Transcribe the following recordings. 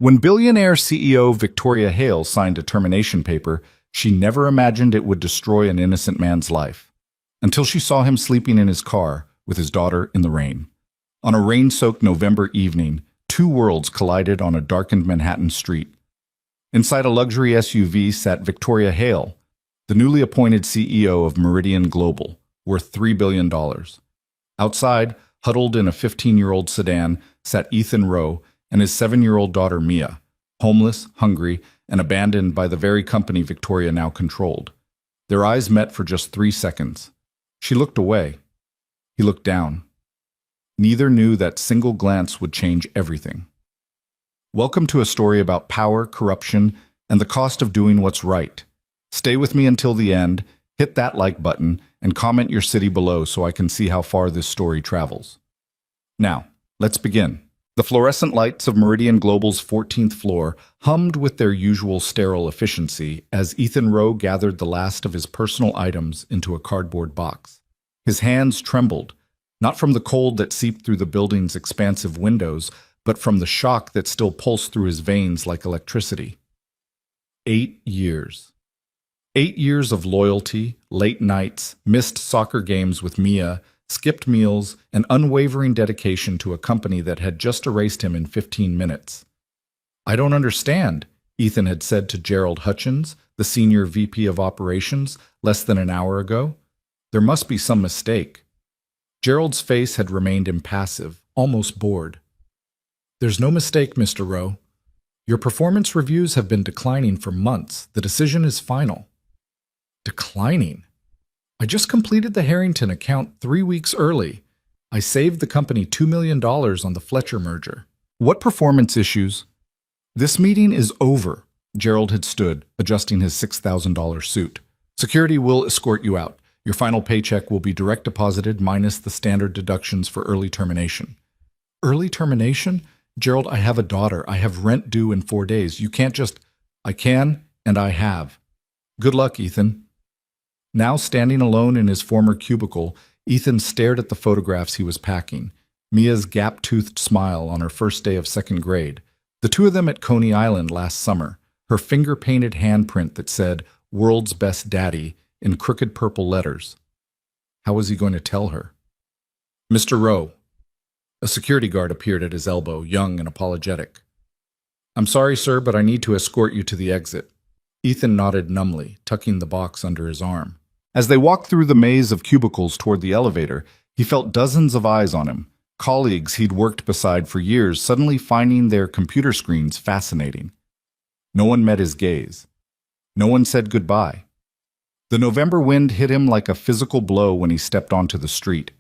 When billionaire CEO Victoria Hale signed a termination paper, she never imagined it would destroy an innocent man's life. Until she saw him sleeping in his car with his daughter in the rain. On a rain-soaked November evening, two worlds collided on a darkened Manhattan street. Inside a luxury SUV sat Victoria Hale, the newly appointed CEO of Meridian Global, worth $3 billion. Outside, huddled in a 15-year-old sedan, sat Ethan Rowe and his 7-year-old daughter Mia, homeless, hungry, and abandoned by the very company Victoria now controlled. Their eyes met for just 3 seconds. She looked away. He looked down. Neither knew that single glance would change everything. Welcome to a story about power, corruption, and the cost of doing what's right. Stay with me until the end, hit that like button, and comment your city below so I can see how far this story travels. Now, let's begin. The fluorescent lights of Meridian Global's 14th floor hummed with their usual sterile efficiency as Ethan Rowe gathered the last of his personal items into a cardboard box. His hands trembled, not from the cold that seeped through the building's expansive windows, but from the shock that still pulsed through his veins like electricity. 8 years. 8 years of loyalty, late nights, missed soccer games with Mia, skipped meals, and unwavering dedication to a company that had just erased him in 15 minutes. "I don't understand," Ethan had said to Gerald Hutchins, the senior VP of operations, less than an hour ago. "There must be some mistake." Gerald's face had remained impassive, almost bored. "There's no mistake, Mr. Rowe. Your performance reviews have been declining for months. The decision is final." Declining? "I just completed the Harrington account 3 weeks early. I saved the company $2 million on the Fletcher merger." "What performance issues?" "This meeting is over." Gerald had stood, adjusting his $6,000 suit. "Security will escort you out. Your final paycheck will be direct deposited minus the standard deductions for early termination." "Early termination? Gerald, I have a daughter. I have rent due in 4 days. You can't just—" "I can, and I have. Good luck, Ethan." Now standing alone in his former cubicle, Ethan stared at the photographs he was packing. Mia's gap-toothed smile on her first day of second grade. The two of them at Coney Island last summer. Her finger-painted handprint that said, "World's Best Daddy," in crooked purple letters. How was he going to tell her? "Mr. Rowe." A security guard appeared at his elbow, young and apologetic. "I'm sorry, sir, but I need to escort you to the exit." Ethan nodded numbly, tucking the box under his arm. As they walked through the maze of cubicles toward the elevator, he felt dozens of eyes on him, colleagues he'd worked beside for years suddenly finding their computer screens fascinating. No one met his gaze. No one said goodbye. The November wind hit him like a physical blow when he stepped onto the street.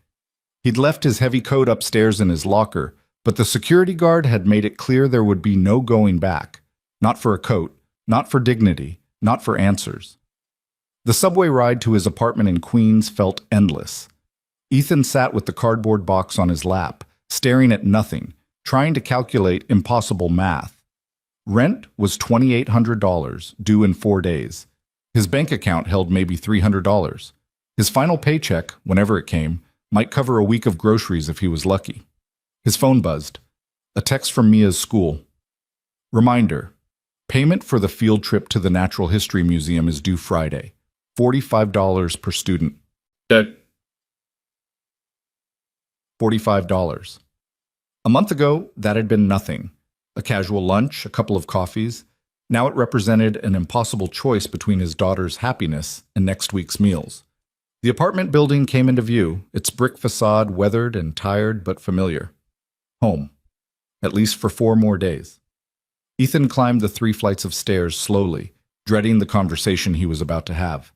He'd left his heavy coat upstairs in his locker, but the security guard had made it clear there would be no going back. Not for a coat, not for dignity, not for answers. The subway ride to his apartment in Queens felt endless. Ethan sat with the cardboard box on his lap, staring at nothing, trying to calculate impossible math. Rent was $2,800, due in 4 days. His bank account held maybe $300. His final paycheck, whenever it came, might cover a week of groceries if he was lucky. His phone buzzed. A text from Mia's school. Reminder: payment for the field trip to the Natural History Museum is due Friday. $45 per student. $45. A month ago, that had been nothing. A casual lunch, a couple of coffees. Now it represented an impossible choice between his daughter's happiness and next week's meals. The apartment building came into view, its brick facade weathered and tired but familiar. Home. At least for 4 more days. Ethan climbed the 3 flights of stairs slowly, dreading the conversation he was about to have.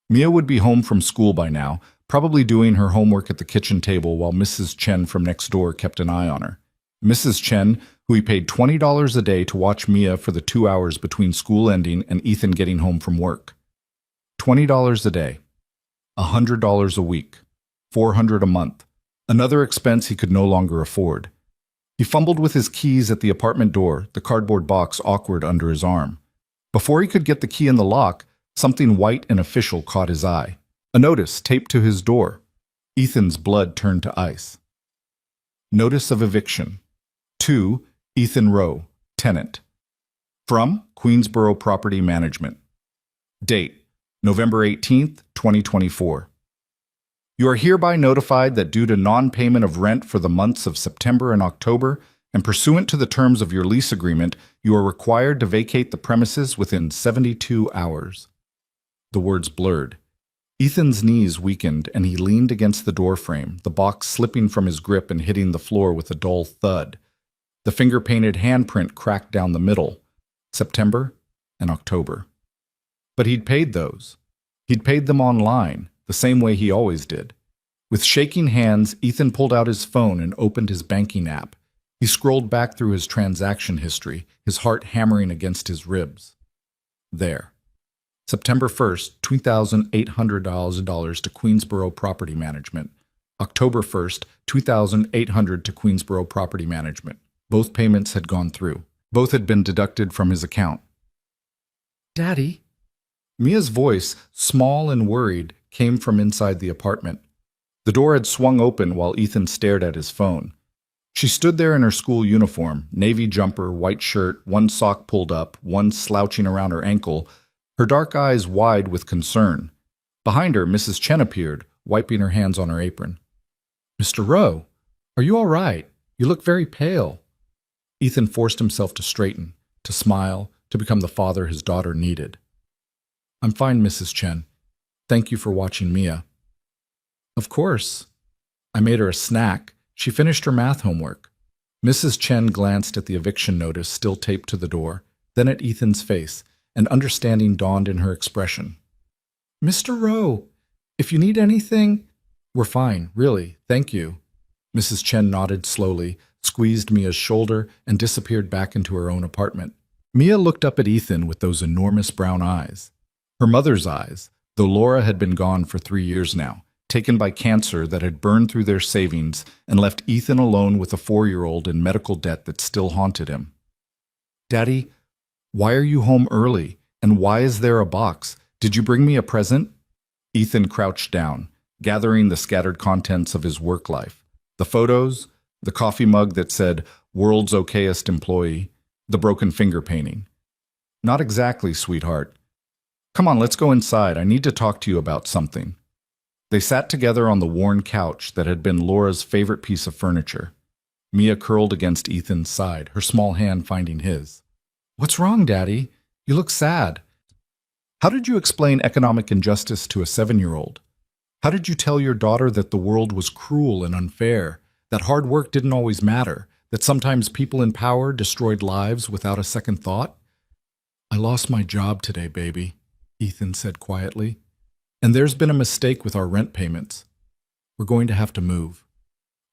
Mia would be home from school by now, probably doing her homework at the kitchen table while Mrs. Chen from next door kept an eye on her. Mrs. Chen, who he paid $20 a day to watch Mia for the 2 hours between school ending and Ethan getting home from work. $20 a day. $100 a week. $400 a month. Another expense he could no longer afford. He fumbled with his keys at the apartment door, the cardboard box awkward under his arm. Before he could get the key in the lock, something white and official caught his eye. A notice taped to his door. Ethan's blood turned to ice. Notice of eviction. To Ethan Rowe, Tenant. From Queensborough Property Management. Date: November 18th, 2024. You are hereby notified that due to non-payment of rent for the months of September and October, and pursuant to the terms of your lease agreement, you are required to vacate the premises within 72 hours. The words blurred. Ethan's knees weakened and he leaned against the doorframe, the box slipping from his grip and hitting the floor with a dull thud. The finger-painted handprint cracked down the middle. September and October. But he'd paid those. He'd paid them online, the same way he always did. With shaking hands, Ethan pulled out his phone and opened his banking app. He scrolled back through his transaction history, his heart hammering against his ribs. There. September 1st, $2,800 to Queensborough Property Management. October 1st, $2,800 to Queensborough Property Management. Both payments had gone through. Both had been deducted from his account. "Daddy?" Mia's voice, small and worried, came from inside the apartment. The door had swung open while Ethan stared at his phone. She stood there in her school uniform, navy jumper, white shirt, one sock pulled up, one slouching around her ankle, her dark eyes wide with concern. Behind her, Mrs. Chen appeared, wiping her hands on her apron. "Mr. Rowe, are you all right? You look very pale." Ethan forced himself to straighten, to smile, to become the father his daughter needed. "I'm fine, Mrs. Chen. Thank you for watching Mia." "Of course." I made her a snack. She finished her math homework. Mrs. Chen glanced at the eviction notice still taped to the door, then at Ethan's face, and understanding dawned in her expression. "Mr. Rowe, if you need anything—" "We're fine, really, thank you." Mrs. Chen nodded slowly, squeezed Mia's shoulder, and disappeared back into her own apartment. Mia looked up at Ethan with those enormous brown eyes. Her mother's eyes, though Laura had been gone for 3 years now, taken by cancer that had burned through their savings and left Ethan alone with a 4-year-old in medical debt that still haunted him. "Daddy, why are you home early? And why is there a box? Did you bring me a present?" Ethan crouched down, gathering the scattered contents of his work life. The photos, the coffee mug that said, "World's okayest employee," the broken finger painting. "Not exactly, sweetheart. Come on, let's go inside. I need to talk to you about something." They sat together on the worn couch that had been Laura's favorite piece of furniture. Mia curled against Ethan's side, her small hand finding his. "What's wrong, Daddy? You look sad. How did you explain economic injustice to a 7-year-old? How did you tell your daughter that the world was cruel and unfair, that hard work didn't always matter, that sometimes people in power destroyed lives without a second thought?" "I lost my job today, baby," Ethan said quietly. "And there's been a mistake with our rent payments. We're going to have to move."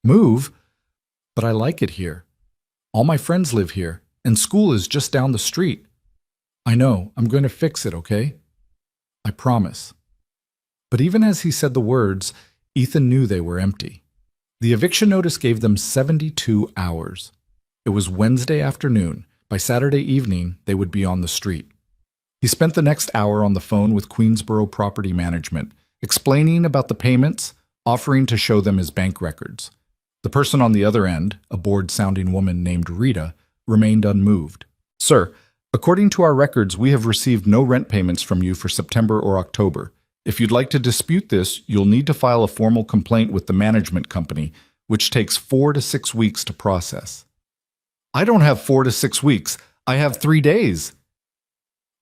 "Move? But I like it here. All my friends live here, and school is just down the street." "I know. I'm going to fix it, okay? I promise." But even as he said the words, Ethan knew they were empty. The eviction notice gave them 72 hours. It was Wednesday afternoon. By Saturday evening, they would be on the street. He spent the next hour on the phone with Queensborough Property Management, explaining about the payments, offering to show them his bank records. The person on the other end, a bored-sounding woman named Rita, remained unmoved. "Sir, according to our records, we have received no rent payments from you for September or October. If you'd like to dispute this, you'll need to file a formal complaint with the management company, which takes 4 to 6 weeks to process." "I don't have 4 to 6 weeks. I have 3 days."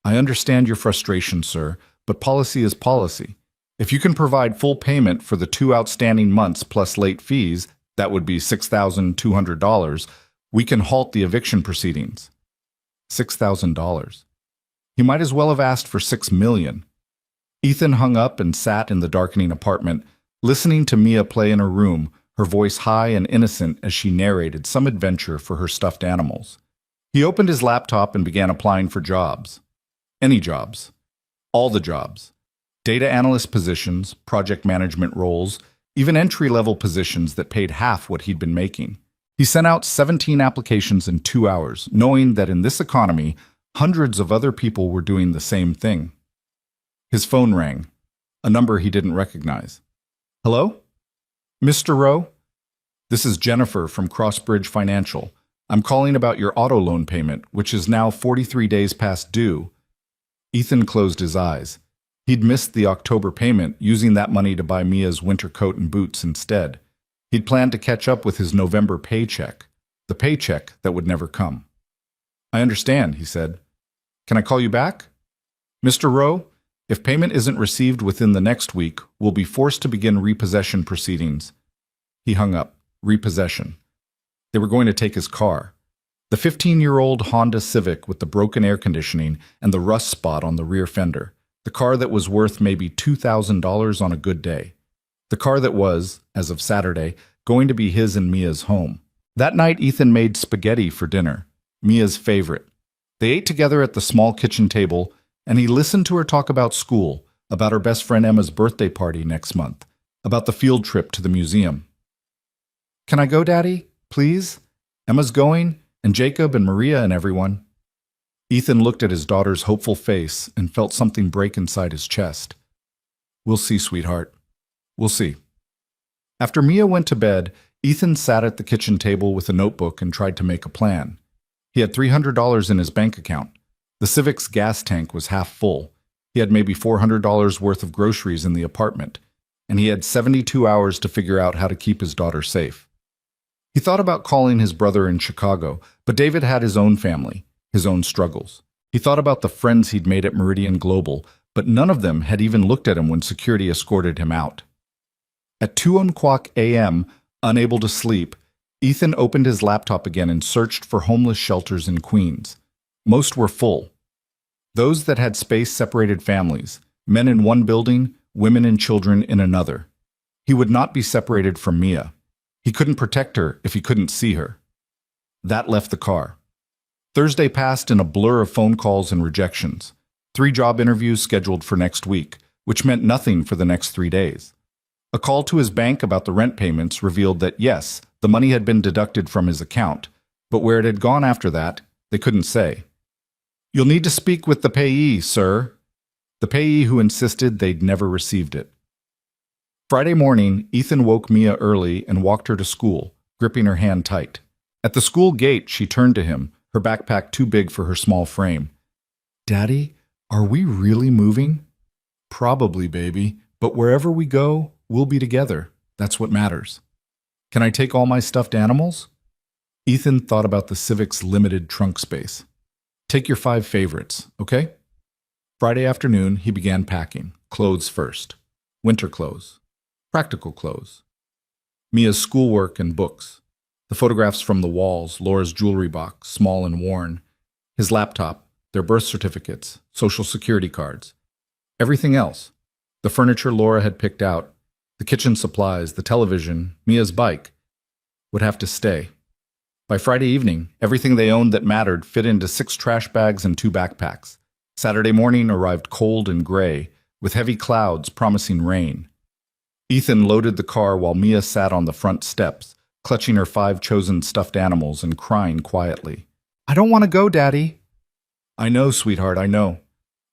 "I understand your frustration, sir, but policy is policy. If you can provide full payment for the 2 outstanding months plus late fees, that would be $6,200, we can halt the eviction proceedings." $6,000. He might as well have asked for $6 million. Ethan hung up and sat in the darkening apartment, listening to Mia play in her room, her voice high and innocent as she narrated some adventure for her stuffed animals. He opened his laptop and began applying for jobs. Any jobs. All the jobs. Data analyst positions, project management roles, even entry-level positions that paid half what he'd been making. He sent out 17 applications in 2 hours, knowing that in this economy, hundreds of other people were doing the same thing. His phone rang, a number he didn't recognize. "Hello? Mr. Rowe? This is Jennifer from Crossbridge Financial. I'm calling about your auto loan payment, which is now 43 days past due. Ethan closed his eyes. He'd missed the October payment, using that money to buy Mia's winter coat and boots instead. He'd planned to catch up with his November paycheck, the paycheck that would never come. I understand, he said. Can I call you back? Mr. Rowe, if payment isn't received within the next week, we'll be forced to begin repossession proceedings. He hung up. Repossession. They were going to take his car. The 15-year-old Honda Civic with the broken air conditioning and the rust spot on the rear fender. The car that was worth maybe $2,000 on a good day. The car that was, as of Saturday, going to be his and Mia's home. That night, Ethan made spaghetti for dinner, Mia's favorite. They ate together at the small kitchen table, and he listened to her talk about school, about her best friend Emma's birthday party next month, about the field trip to the museum. Can I go, Daddy? Please? Emma's going, and Jacob and Maria and everyone. Ethan looked at his daughter's hopeful face and felt something break inside his chest. We'll see, sweetheart. We'll see. After Mia went to bed, Ethan sat at the kitchen table with a notebook and tried to make a plan. He had $300 in his bank account. The Civic's gas tank was half full. He had maybe $400 worth of groceries in the apartment, and he had 72 hours to figure out how to keep his daughter safe. He thought about calling his brother in Chicago, but David had his own family, his own struggles. He thought about the friends he'd made at Meridian Global, but none of them had even looked at him when security escorted him out. At 2:00 a.m., unable to sleep, Ethan opened his laptop again and searched for homeless shelters in Queens. Most were full. Those that had space-separated families, men in one building, women and children in another. He would not be separated from Mia. He couldn't protect her if he couldn't see her. That left the car. Thursday passed in a blur of phone calls and rejections. 3 job interviews scheduled for next week, which meant nothing for the next 3 days. A call to his bank about the rent payments revealed that yes, the money had been deducted from his account, but where it had gone after that, they couldn't say. You'll need to speak with the payee, sir. The payee who insisted they'd never received it. Friday morning, Ethan woke Mia early and walked her to school, gripping her hand tight. At the school gate, she turned to him, her backpack too big for her small frame. Daddy, are we really moving? Probably, baby, but wherever we go, we'll be together. That's what matters. Can I take all my stuffed animals? Ethan thought about the Civic's limited trunk space. Take your 5 favorites, okay? Friday afternoon, he began packing. Clothes first. Winter clothes. Practical clothes. Mia's schoolwork and books. The photographs from the walls, Laura's jewelry box, small and worn. His laptop, their birth certificates, social security cards. Everything else. The furniture Laura had picked out, the kitchen supplies, the television, Mia's bike, would have to stay. By Friday evening, everything they owned that mattered fit into 6 trash bags and 2 backpacks. Saturday morning arrived cold and gray, with heavy clouds promising rain. Ethan loaded the car while Mia sat on the front steps, clutching her 5 chosen stuffed animals and crying quietly. I don't want to go, Daddy. I know, sweetheart, I know.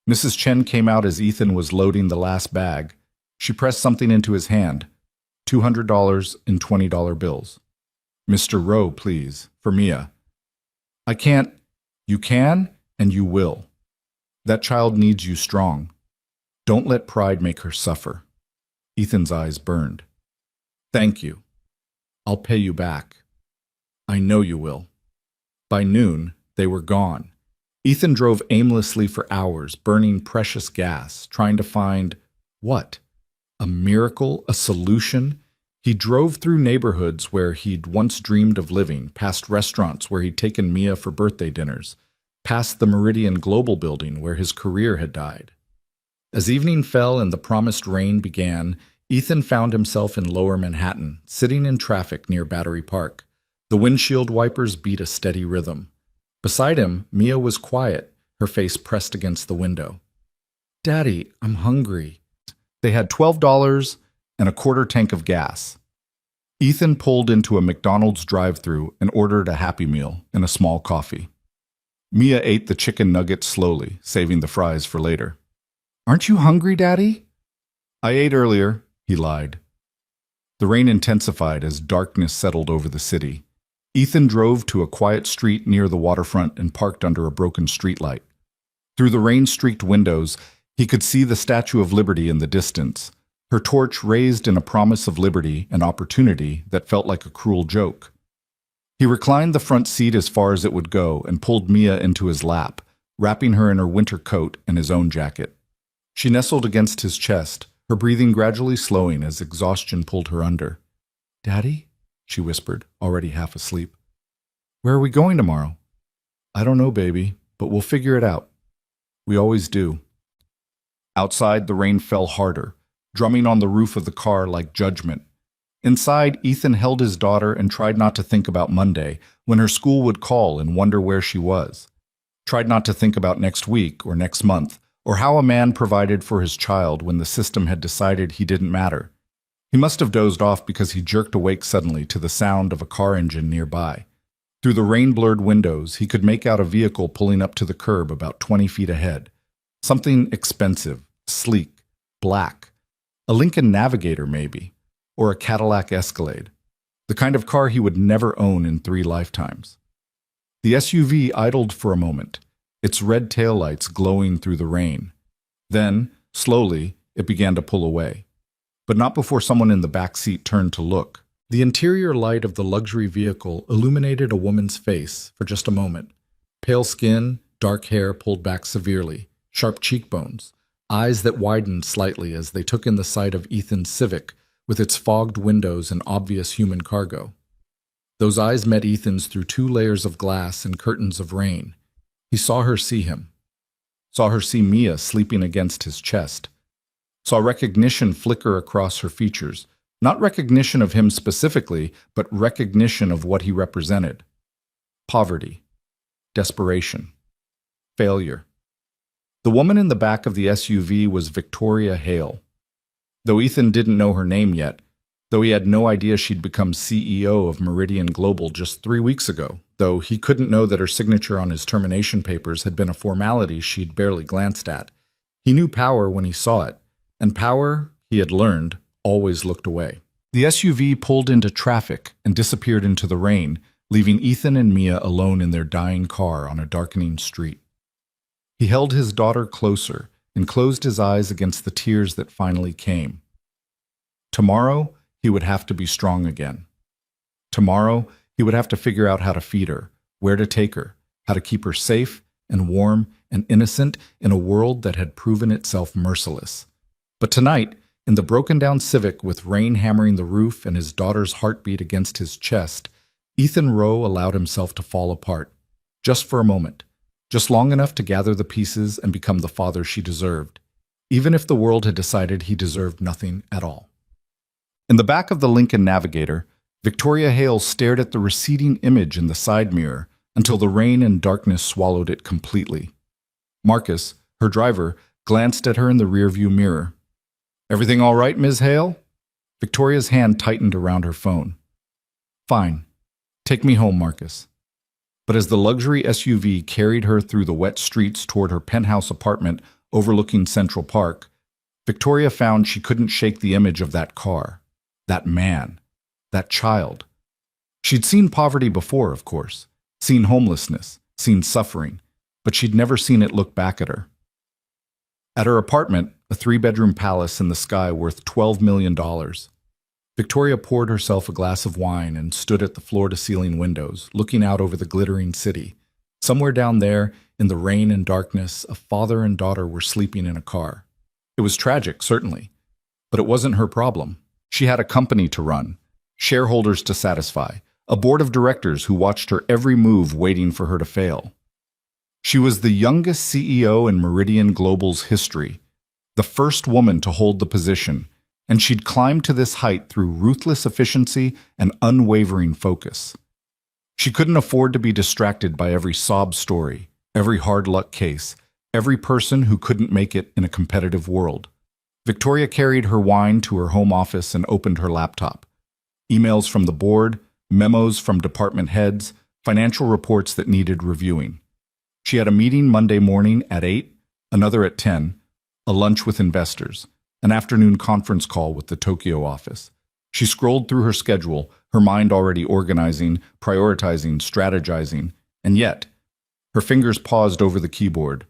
Mrs. Chen came out as Ethan was loading the last bag. She pressed something into his hand, $200 in $20 bills. Mr. Rowe, please, for Mia. I can't. You can, and you will. That child needs you strong. Don't let pride make her suffer. Ethan's eyes burned. Thank you. I'll pay you back. I know you will. By noon, they were gone. Ethan drove aimlessly for hours, burning precious gas, trying to find what? A miracle? A solution? He drove through neighborhoods where he'd once dreamed of living, past restaurants where he'd taken Mia for birthday dinners, past the Meridian Global building where his career had died. As evening fell and the promised rain began, Ethan found himself in Lower Manhattan, sitting in traffic near Battery Park. The windshield wipers beat a steady rhythm. Beside him, Mia was quiet, her face pressed against the window. Daddy, I'm hungry. They had $12 and a quarter tank of gas. Ethan pulled into a McDonald's drive-thru and ordered a Happy Meal and a small coffee. Mia ate the chicken nuggets slowly, saving the fries for later. Aren't you hungry, Daddy? I ate earlier, he lied. The rain intensified as darkness settled over the city. Ethan drove to a quiet street near the waterfront and parked under a broken streetlight. Through the rain-streaked windows, he could see the Statue of Liberty in the distance, her torch raised in a promise of liberty and opportunity that felt like a cruel joke. He reclined the front seat as far as it would go and pulled Mia into his lap, wrapping her in her winter coat and his own jacket. She nestled against his chest, her breathing gradually slowing as exhaustion pulled her under. "Daddy?" she whispered, already half asleep. "Where are we going tomorrow?" "I don't know, baby, but we'll figure it out. We always do." Outside, the rain fell harder, drumming on the roof of the car like judgment. Inside, Ethan held his daughter and tried not to think about Monday, when her school would call and wonder where she was. Tried not to think about next week or next month, or how a man provided for his child when the system had decided he didn't matter. He must have dozed off because he jerked awake suddenly to the sound of a car engine nearby. Through the rain-blurred windows, he could make out a vehicle pulling up to the curb about 20 feet ahead. Something expensive, sleek, black. A Lincoln Navigator, maybe, or a Cadillac Escalade. The kind of car he would never own in 3 lifetimes. The SUV idled for a moment, its red taillights glowing through the rain. Then, slowly, it began to pull away. But not before someone in the back seat turned to look. The interior light of the luxury vehicle illuminated a woman's face for just a moment. Pale skin, dark hair pulled back severely, sharp cheekbones, eyes that widened slightly as they took in the sight of Ethan's Civic with its fogged windows and obvious human cargo. Those eyes met Ethan's through 2 layers of glass and curtains of rain. He saw her see him. Saw her see Mia sleeping against his chest. Saw recognition flicker across her features. Not recognition of him specifically, but recognition of what he represented. Poverty. Desperation. Failure. The woman in the back of the SUV was Victoria Hale. Though Ethan didn't know her name yet, though he had no idea she'd become CEO of Meridian Global just 3 weeks ago, though he couldn't know that her signature on his termination papers had been a formality she'd barely glanced at, he knew power when he saw it, and power, he had learned, always looked away. The SUV pulled into traffic and disappeared into the rain, leaving Ethan and Mia alone in their dying car on a darkening street. He held his daughter closer and closed his eyes against the tears that finally came. Tomorrow, he would have to be strong again. Tomorrow, he would have to figure out how to feed her, where to take her, how to keep her safe and warm and innocent in a world that had proven itself merciless. But tonight, in the broken-down Civic with rain hammering the roof and his daughter's heartbeat against his chest, Ethan Rowe allowed himself to fall apart, just for a moment. Just long enough to gather the pieces and become the father she deserved, even if the world had decided he deserved nothing at all. In the back of the Lincoln Navigator, Victoria Hale stared at the receding image in the side mirror until the rain and darkness swallowed it completely. Marcus, her driver, glanced at her in the rearview mirror. "Everything all right, Ms. Hale?" Victoria's hand tightened around her phone. "Fine. Take me home, Marcus." But as the luxury SUV carried her through the wet streets toward her penthouse apartment overlooking Central Park, Victoria found she couldn't shake the image of that car, that man, that child. She'd seen poverty before, of course, seen homelessness, seen suffering, but she'd never seen it look back at her. At her apartment, a 3-bedroom palace in the sky worth $12 million, Victoria poured herself a glass of wine and stood at the floor-to-ceiling windows, looking out over the glittering city. Somewhere down there, in the rain and darkness, a father and daughter were sleeping in a car. It was tragic, certainly, but it wasn't her problem. She had a company to run, shareholders to satisfy, a board of directors who watched her every move waiting for her to fail. She was the youngest CEO in Meridian Global's history, the first woman to hold the position, and she'd climbed to this height through ruthless efficiency and unwavering focus. She couldn't afford to be distracted by every sob story, every hard luck case, every person who couldn't make it in a competitive world. Victoria carried her wine to her home office and opened her laptop. Emails from the board, memos from department heads, financial reports that needed reviewing. She had a meeting Monday morning at 8, another at 10, a lunch with investors, an afternoon conference call with the Tokyo office. She scrolled through her schedule, her mind already organizing, prioritizing, strategizing, and yet, her fingers paused over the keyboard.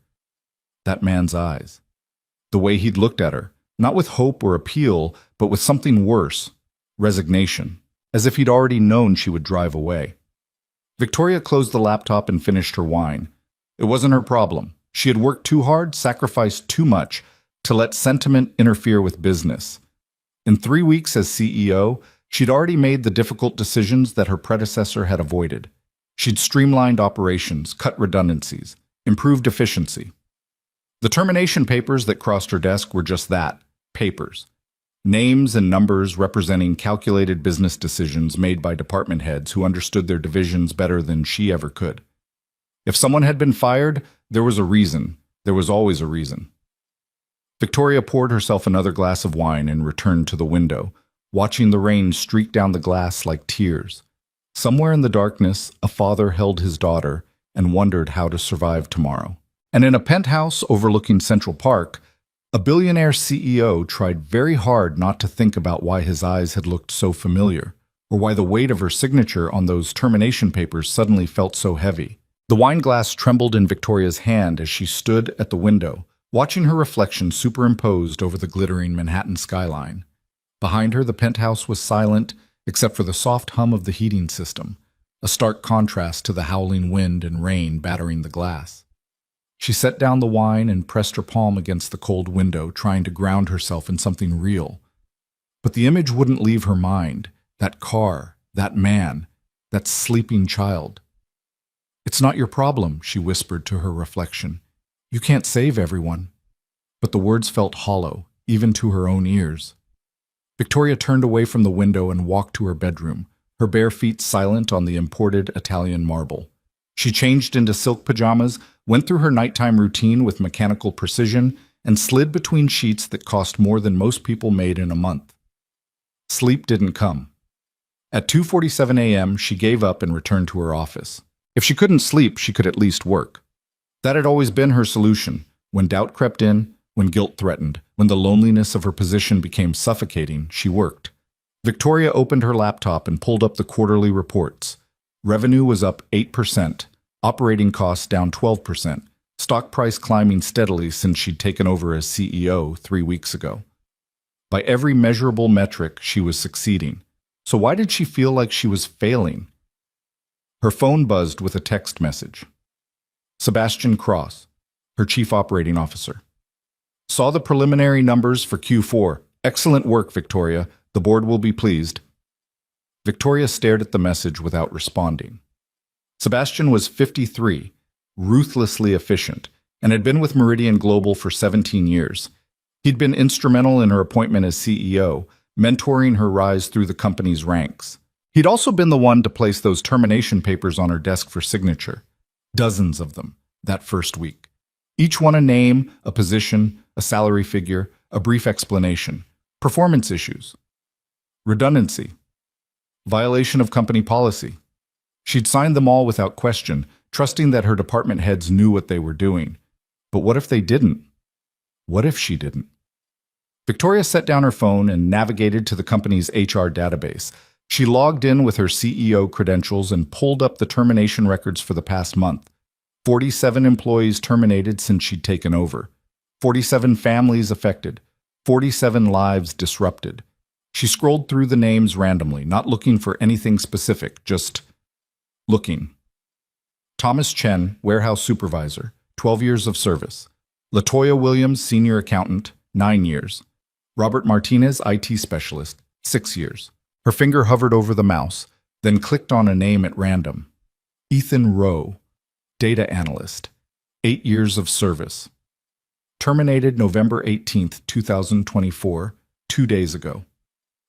That man's eyes. The way he'd looked at her, not with hope or appeal, but with something worse, resignation, as if he'd already known she would drive away. Victoria closed the laptop and finished her wine. It wasn't her problem. She had worked too hard, sacrificed too much, to let sentiment interfere with business. In 3 weeks as CEO, she'd already made the difficult decisions that her predecessor had avoided. She'd streamlined operations, cut redundancies, improved efficiency. The termination papers that crossed her desk were just that, papers. Names and numbers representing calculated business decisions made by department heads who understood their divisions better than she ever could. If someone had been fired, there was a reason. There was always a reason. Victoria poured herself another glass of wine and returned to the window, watching the rain streak down the glass like tears. Somewhere in the darkness, a father held his daughter and wondered how to survive tomorrow. And in a penthouse overlooking Central Park, a billionaire CEO tried very hard not to think about why his eyes had looked so familiar, or why the weight of her signature on those termination papers suddenly felt so heavy. The wine glass trembled in Victoria's hand as she stood at the window, watching her reflection superimposed over the glittering Manhattan skyline. Behind her, the penthouse was silent, except for the soft hum of the heating system, a stark contrast to the howling wind and rain battering the glass. She set down the wine and pressed her palm against the cold window, trying to ground herself in something real. But the image wouldn't leave her mind. That car, that man, that sleeping child. "It's not your problem," she whispered to her reflection. "You can't save everyone." But the words felt hollow, even to her own ears. Victoria turned away from the window and walked to her bedroom, her bare feet silent on the imported Italian marble. She changed into silk pajamas, went through her nighttime routine with mechanical precision, and slid between sheets that cost more than most people made in a month. Sleep didn't come. At 2:47 a.m., she gave up and returned to her office. If she couldn't sleep, she could at least work. That had always been her solution. When doubt crept in, when guilt threatened, when the loneliness of her position became suffocating, she worked. Victoria opened her laptop and pulled up the quarterly reports. Revenue was up 8%, operating costs down 12%, stock price climbing steadily since she'd taken over as CEO 3 weeks ago. By every measurable metric, she was succeeding. So why did she feel like she was failing? Her phone buzzed with a text message. Sebastian Cross, her chief operating officer. "Saw the preliminary numbers for Q4. Excellent work, Victoria. The board will be pleased." Victoria stared at the message without responding. Sebastian was 53, ruthlessly efficient, and had been with Meridian Global for 17 years. He'd been instrumental in her appointment as CEO, mentoring her rise through the company's ranks. He'd also been the one to place those termination papers on her desk for signature. Dozens of them, that first week. Each one a name, a position, a salary figure, a brief explanation. Performance issues. Redundancy. Violation of company policy. She'd signed them all without question, trusting that her department heads knew what they were doing. But what if they didn't? What if she didn't? Victoria set down her phone and navigated to the company's HR database. She logged in with her CEO credentials and pulled up the termination records for the past month. 47 employees terminated since she'd taken over. 47 families affected. 47 lives disrupted. She scrolled through the names randomly, not looking for anything specific, just looking. Thomas Chen, warehouse supervisor, 12 years of service. Latoya Williams, senior accountant, 9 years. Robert Martinez, IT specialist, 6 years. Her finger hovered over the mouse, then clicked on a name at random. Ethan Rowe, data analyst, 8 years of service. Terminated November 18th, 2024, 2 days ago.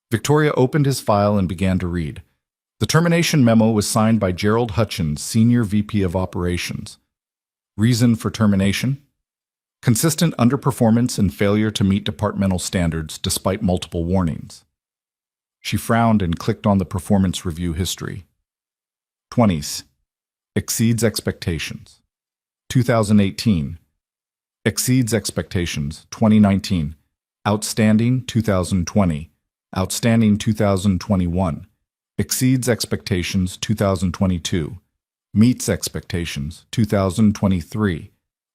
Victoria opened his file and began to read. The termination memo was signed by Gerald Hutchins, Senior VP of Operations. Reason for termination? Consistent underperformance and failure to meet departmental standards despite multiple warnings. She frowned and clicked on the performance review history. 20s. Exceeds expectations. 2018. Exceeds expectations. 2019. Outstanding. 2020. outstanding 2021, exceeds expectations 2022, meets expectations 2023,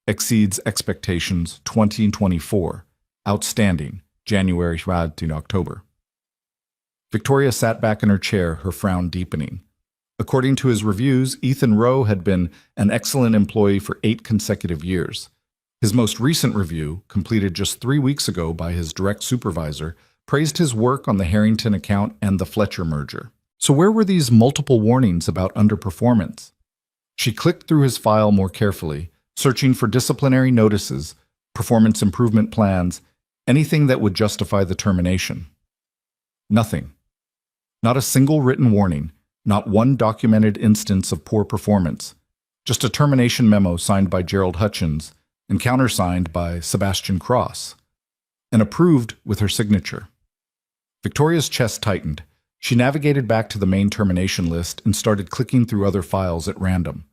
exceeds expectations 2024, outstanding January to October. Victoria sat back in her chair, her frown deepening. According to his reviews, Ethan Rowe had been an excellent employee for 8 consecutive years. His most recent review, completed just 3 weeks ago by his direct supervisor, praised his work on the Harrington account and the Fletcher merger. So where were these multiple warnings about underperformance? She clicked through his file more carefully, searching for disciplinary notices, performance improvement plans, anything that would justify the termination. Nothing. Not a single written warning, not one documented instance of poor performance, just a termination memo signed by Gerald Hutchins and countersigned by Sebastian Cross, and approved with her signature. Victoria's chest tightened. She navigated back to the main termination list and started clicking through other files at random.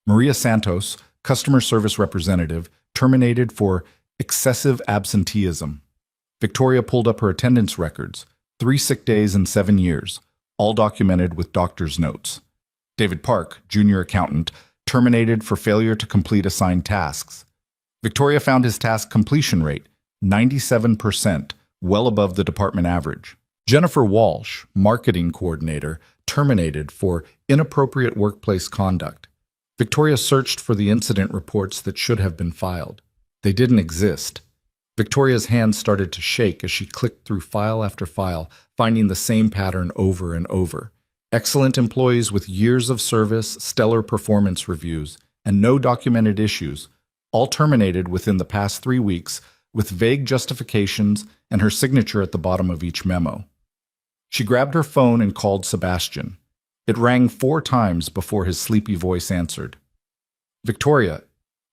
Maria Santos, customer service representative, terminated for excessive absenteeism. Victoria pulled up her attendance records, 3 sick days in 7 years, all documented with doctor's notes. David Park, junior accountant, terminated for failure to complete assigned tasks. Victoria found his task completion rate, 97%, well above the department average. Jennifer Walsh, marketing coordinator, terminated for inappropriate workplace conduct. Victoria searched for the incident reports that should have been filed. They didn't exist. Victoria's hands started to shake as she clicked through file after file, finding the same pattern over and over. Excellent employees with years of service, stellar performance reviews, and no documented issues, all terminated within the past 3 weeks with vague justifications and her signature at the bottom of each memo. She grabbed her phone and called Sebastian. It rang 4 times before his sleepy voice answered. "Victoria,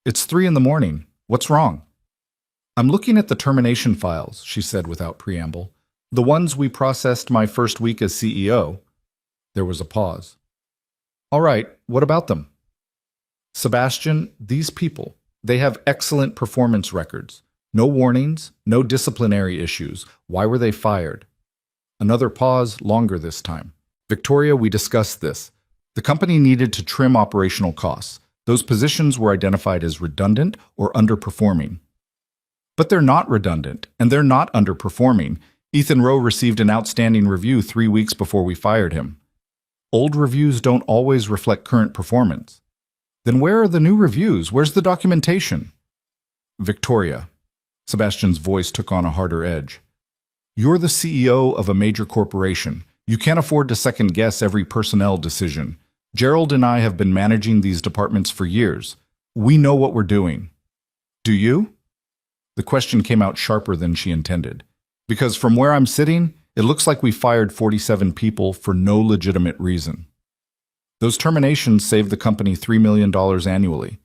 it's 3 in the morning. What's wrong?" "I'm looking at the termination files," she said without preamble. "The ones we processed my first week as CEO." There was a pause. "All right, what about them?" "Sebastian, these people, they have excellent performance records. No warnings, no disciplinary issues. Why were they fired?" Another pause, longer this time. "Victoria, we discussed this. The company needed to trim operational costs. Those positions were identified as redundant or underperforming." "But they're not redundant, and they're not underperforming. Ethan Rowe received an outstanding review 3 weeks before we fired him." "Old reviews don't always reflect current performance." "Then where are the new reviews? Where's the documentation?" "Victoria." Sebastian's voice took on a harder edge. "You're the CEO of a major corporation. You can't afford to second-guess every personnel decision. Gerald and I have been managing these departments for years. We know what we're doing." "Do you?" The question came out sharper than she intended. "Because from where I'm sitting, it looks like we fired 47 people for no legitimate reason. Those terminations saved the company $3 million annually.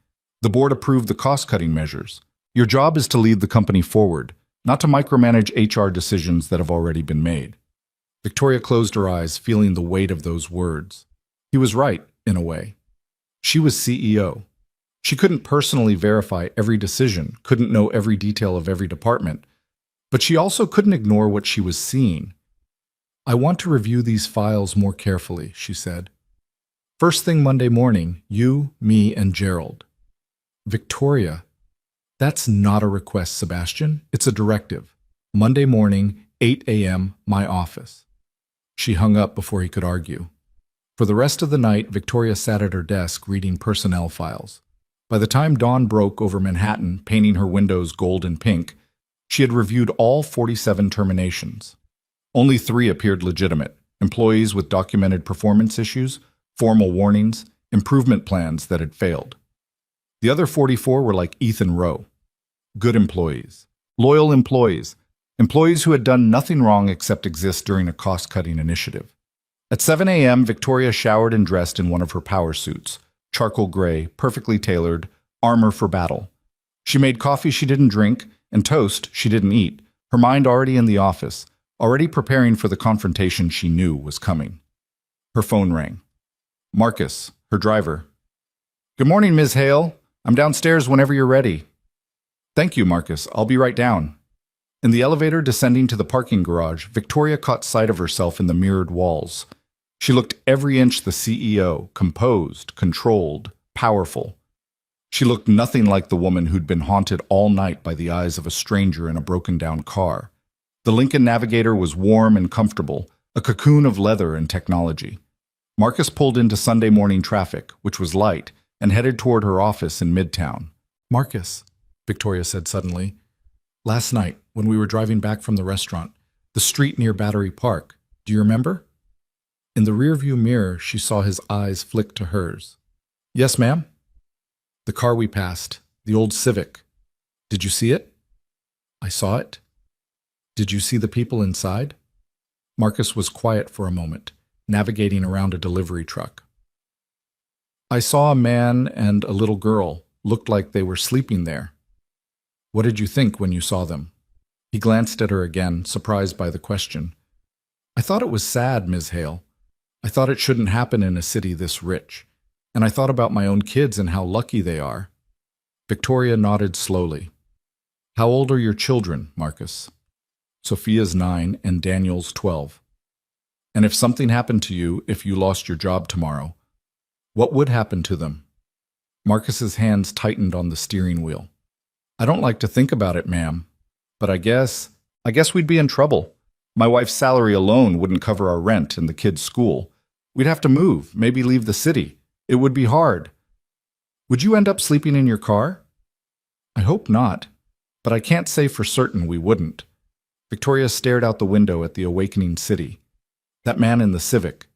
The board approved the cost-cutting measures. Your job is to lead the company forward, not to micromanage HR decisions that have already been made." Victoria closed her eyes, feeling the weight of those words. He was right, in a way. She was CEO. She couldn't personally verify every decision, couldn't know every detail of every department, but she also couldn't ignore what she was seeing. "I want to review these files more carefully," she said. "First thing Monday morning, you, me, and Gerald." "Victoria, that's not a request, Sebastian. It's a directive. Monday morning, 8 a.m., my office." She hung up before he could argue. For the rest of the night, Victoria sat at her desk reading personnel files. By the time dawn broke over Manhattan, painting her windows gold and pink, she had reviewed all 47 terminations. Only 3 appeared legitimate: employees with documented performance issues, formal warnings, improvement plans that had failed. The other 44 were like Ethan Rowe. Good employees, loyal employees, employees who had done nothing wrong except exist during a cost-cutting initiative. At 7 a.m., Victoria showered and dressed in one of her power suits, charcoal gray, perfectly tailored, armor for battle. She made coffee she didn't drink and toast she didn't eat, her mind already in the office, already preparing for the confrontation she knew was coming. Her phone rang. Marcus, her driver. "Good morning, Ms. Hale. I'm downstairs whenever you're ready." "Thank you, Marcus. I'll be right down." In the elevator descending to the parking garage, Victoria caught sight of herself in the mirrored walls. She looked every inch the CEO, composed, controlled, powerful. She looked nothing like the woman who'd been haunted all night by the eyes of a stranger in a broken-down car. The Lincoln Navigator was warm and comfortable, a cocoon of leather and technology. Marcus pulled into Sunday morning traffic, which was light, and headed toward her office in Midtown. "Marcus," Victoria said suddenly, "last night, when we were driving back from the restaurant, the street near Battery Park, do you remember?" In the rearview mirror, she saw his eyes flick to hers. "Yes, ma'am." "The car we passed, the old Civic. Did you see it?" "I saw it." "Did you see the people inside?" Marcus was quiet for a moment, navigating around a delivery truck. "I saw a man and a little girl, looked like they were sleeping there." "What did you think when you saw them?" He glanced at her again, surprised by the question. "I thought it was sad, Ms. Hale. I thought it shouldn't happen in a city this rich. And I thought about my own kids and how lucky they are." Victoria nodded slowly. "How old are your children, Marcus?" "Sophia's 9 and Daniel's 12. "And if something happened to you, if you lost your job tomorrow, what would happen to them?" Marcus's hands tightened on the steering wheel. "I don't like to think about it, ma'am. But I guess we'd be in trouble. My wife's salary alone wouldn't cover our rent and the kids' school. We'd have to move, maybe leave the city. It would be hard. Would you end up sleeping in your car?" "I hope not, but I can't say for certain we wouldn't." Victoria stared out the window at the awakening city. That man in the Civic.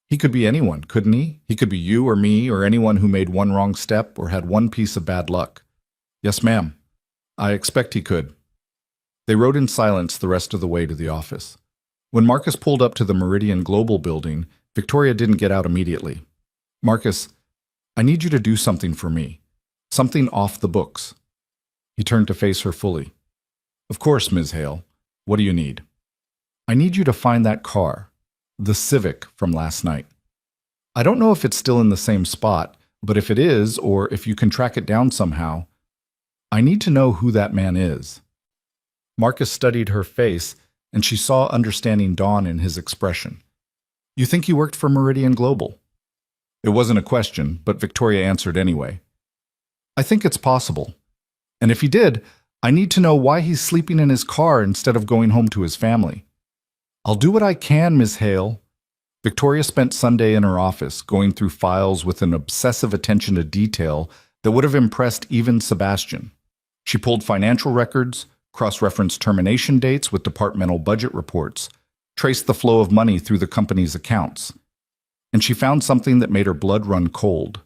He could be anyone, couldn't he? He could be you or me or anyone who made one wrong step or had one piece of bad luck. "Yes, ma'am. I expect he could." They rode in silence the rest of the way to the office. When Marcus pulled up to the Meridian Global building, Victoria didn't get out immediately. "Marcus, I need you to do something for me. Something off the books." He turned to face her fully. "Of course, Ms. Hale. What do you need?" "I need you to find that car, the Civic from last night. I don't know if it's still in the same spot, but if it is, or if you can track it down somehow, I need to know who that man is." Marcus studied her face, and she saw understanding dawn in his expression. "You think he worked for Meridian Global?" It wasn't a question, but Victoria answered anyway. "I think it's possible. And if he did, I need to know why he's sleeping in his car instead of going home to his family." "I'll do what I can, Ms. Hale." Victoria spent Sunday in her office, going through files with an obsessive attention to detail that would have impressed even Sebastian. She pulled financial records, cross-referenced termination dates with departmental budget reports, traced the flow of money through the company's accounts. And she found something that made her blood run cold.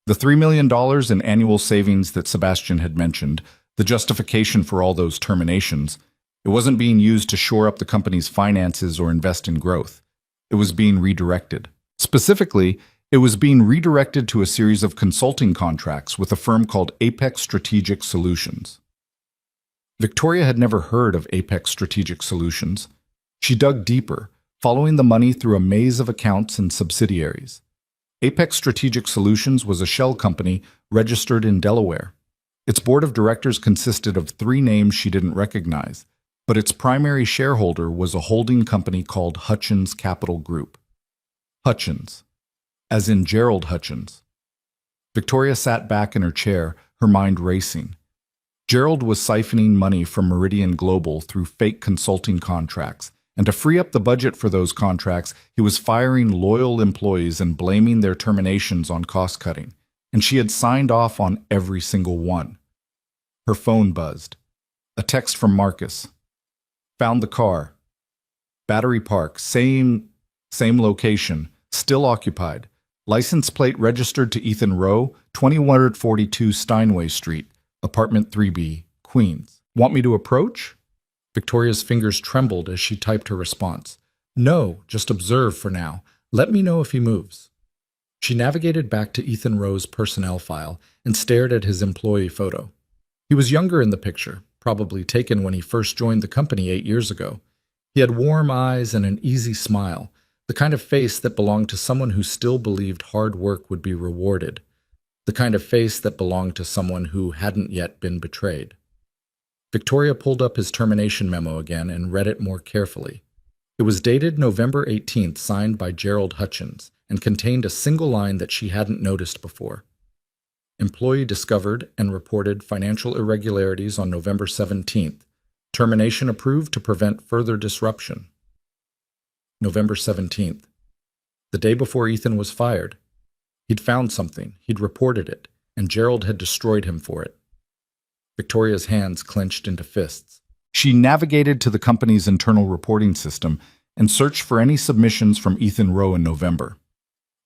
The $3 million in annual savings that Sebastian had mentioned, the justification for all those terminations, it wasn't being used to shore up the company's finances or invest in growth. It was being redirected. Specifically, it was being redirected to a series of consulting contracts with a firm called Apex Strategic Solutions. Victoria had never heard of Apex Strategic Solutions. She dug deeper, following the money through a maze of accounts and subsidiaries. Apex Strategic Solutions was a shell company registered in Delaware. Its board of directors consisted of 3 names she didn't recognize, but its primary shareholder was a holding company called Hutchins Capital Group. Hutchins, as in Gerald Hutchins. Victoria sat back in her chair, her mind racing. Gerald was siphoning money from Meridian Global through fake consulting contracts, and to free up the budget for those contracts, he was firing loyal employees and blaming their terminations on cost-cutting, and she had signed off on every single one. Her phone buzzed. A text from Marcus. "Found the car. Battery Park, same location, still occupied. License plate registered to Ethan Rowe, 2142 Steinway Street, Apartment 3B, Queens. Want me to approach?" Victoria's fingers trembled as she typed her response. "No, just observe for now. Let me know if he moves." She navigated back to Ethan Rowe's personnel file and stared at his employee photo. He was younger in the picture, probably taken when he first joined the company 8 years ago. He had warm eyes and an easy smile, the kind of face that belonged to someone who still believed hard work would be rewarded, the kind of face that belonged to someone who hadn't yet been betrayed. Victoria pulled up his termination memo again and read it more carefully. It was dated November 18th, signed by Gerald Hutchins, and contained a single line that she hadn't noticed before. Employee discovered and reported financial irregularities on November 17th. Termination approved to prevent further disruption. November 17th. The day before Ethan was fired. He'd found something, he'd reported it, and Gerald had destroyed him for it. Victoria's hands clenched into fists. She navigated to the company's internal reporting system and searched for any submissions from Ethan Rowe in November.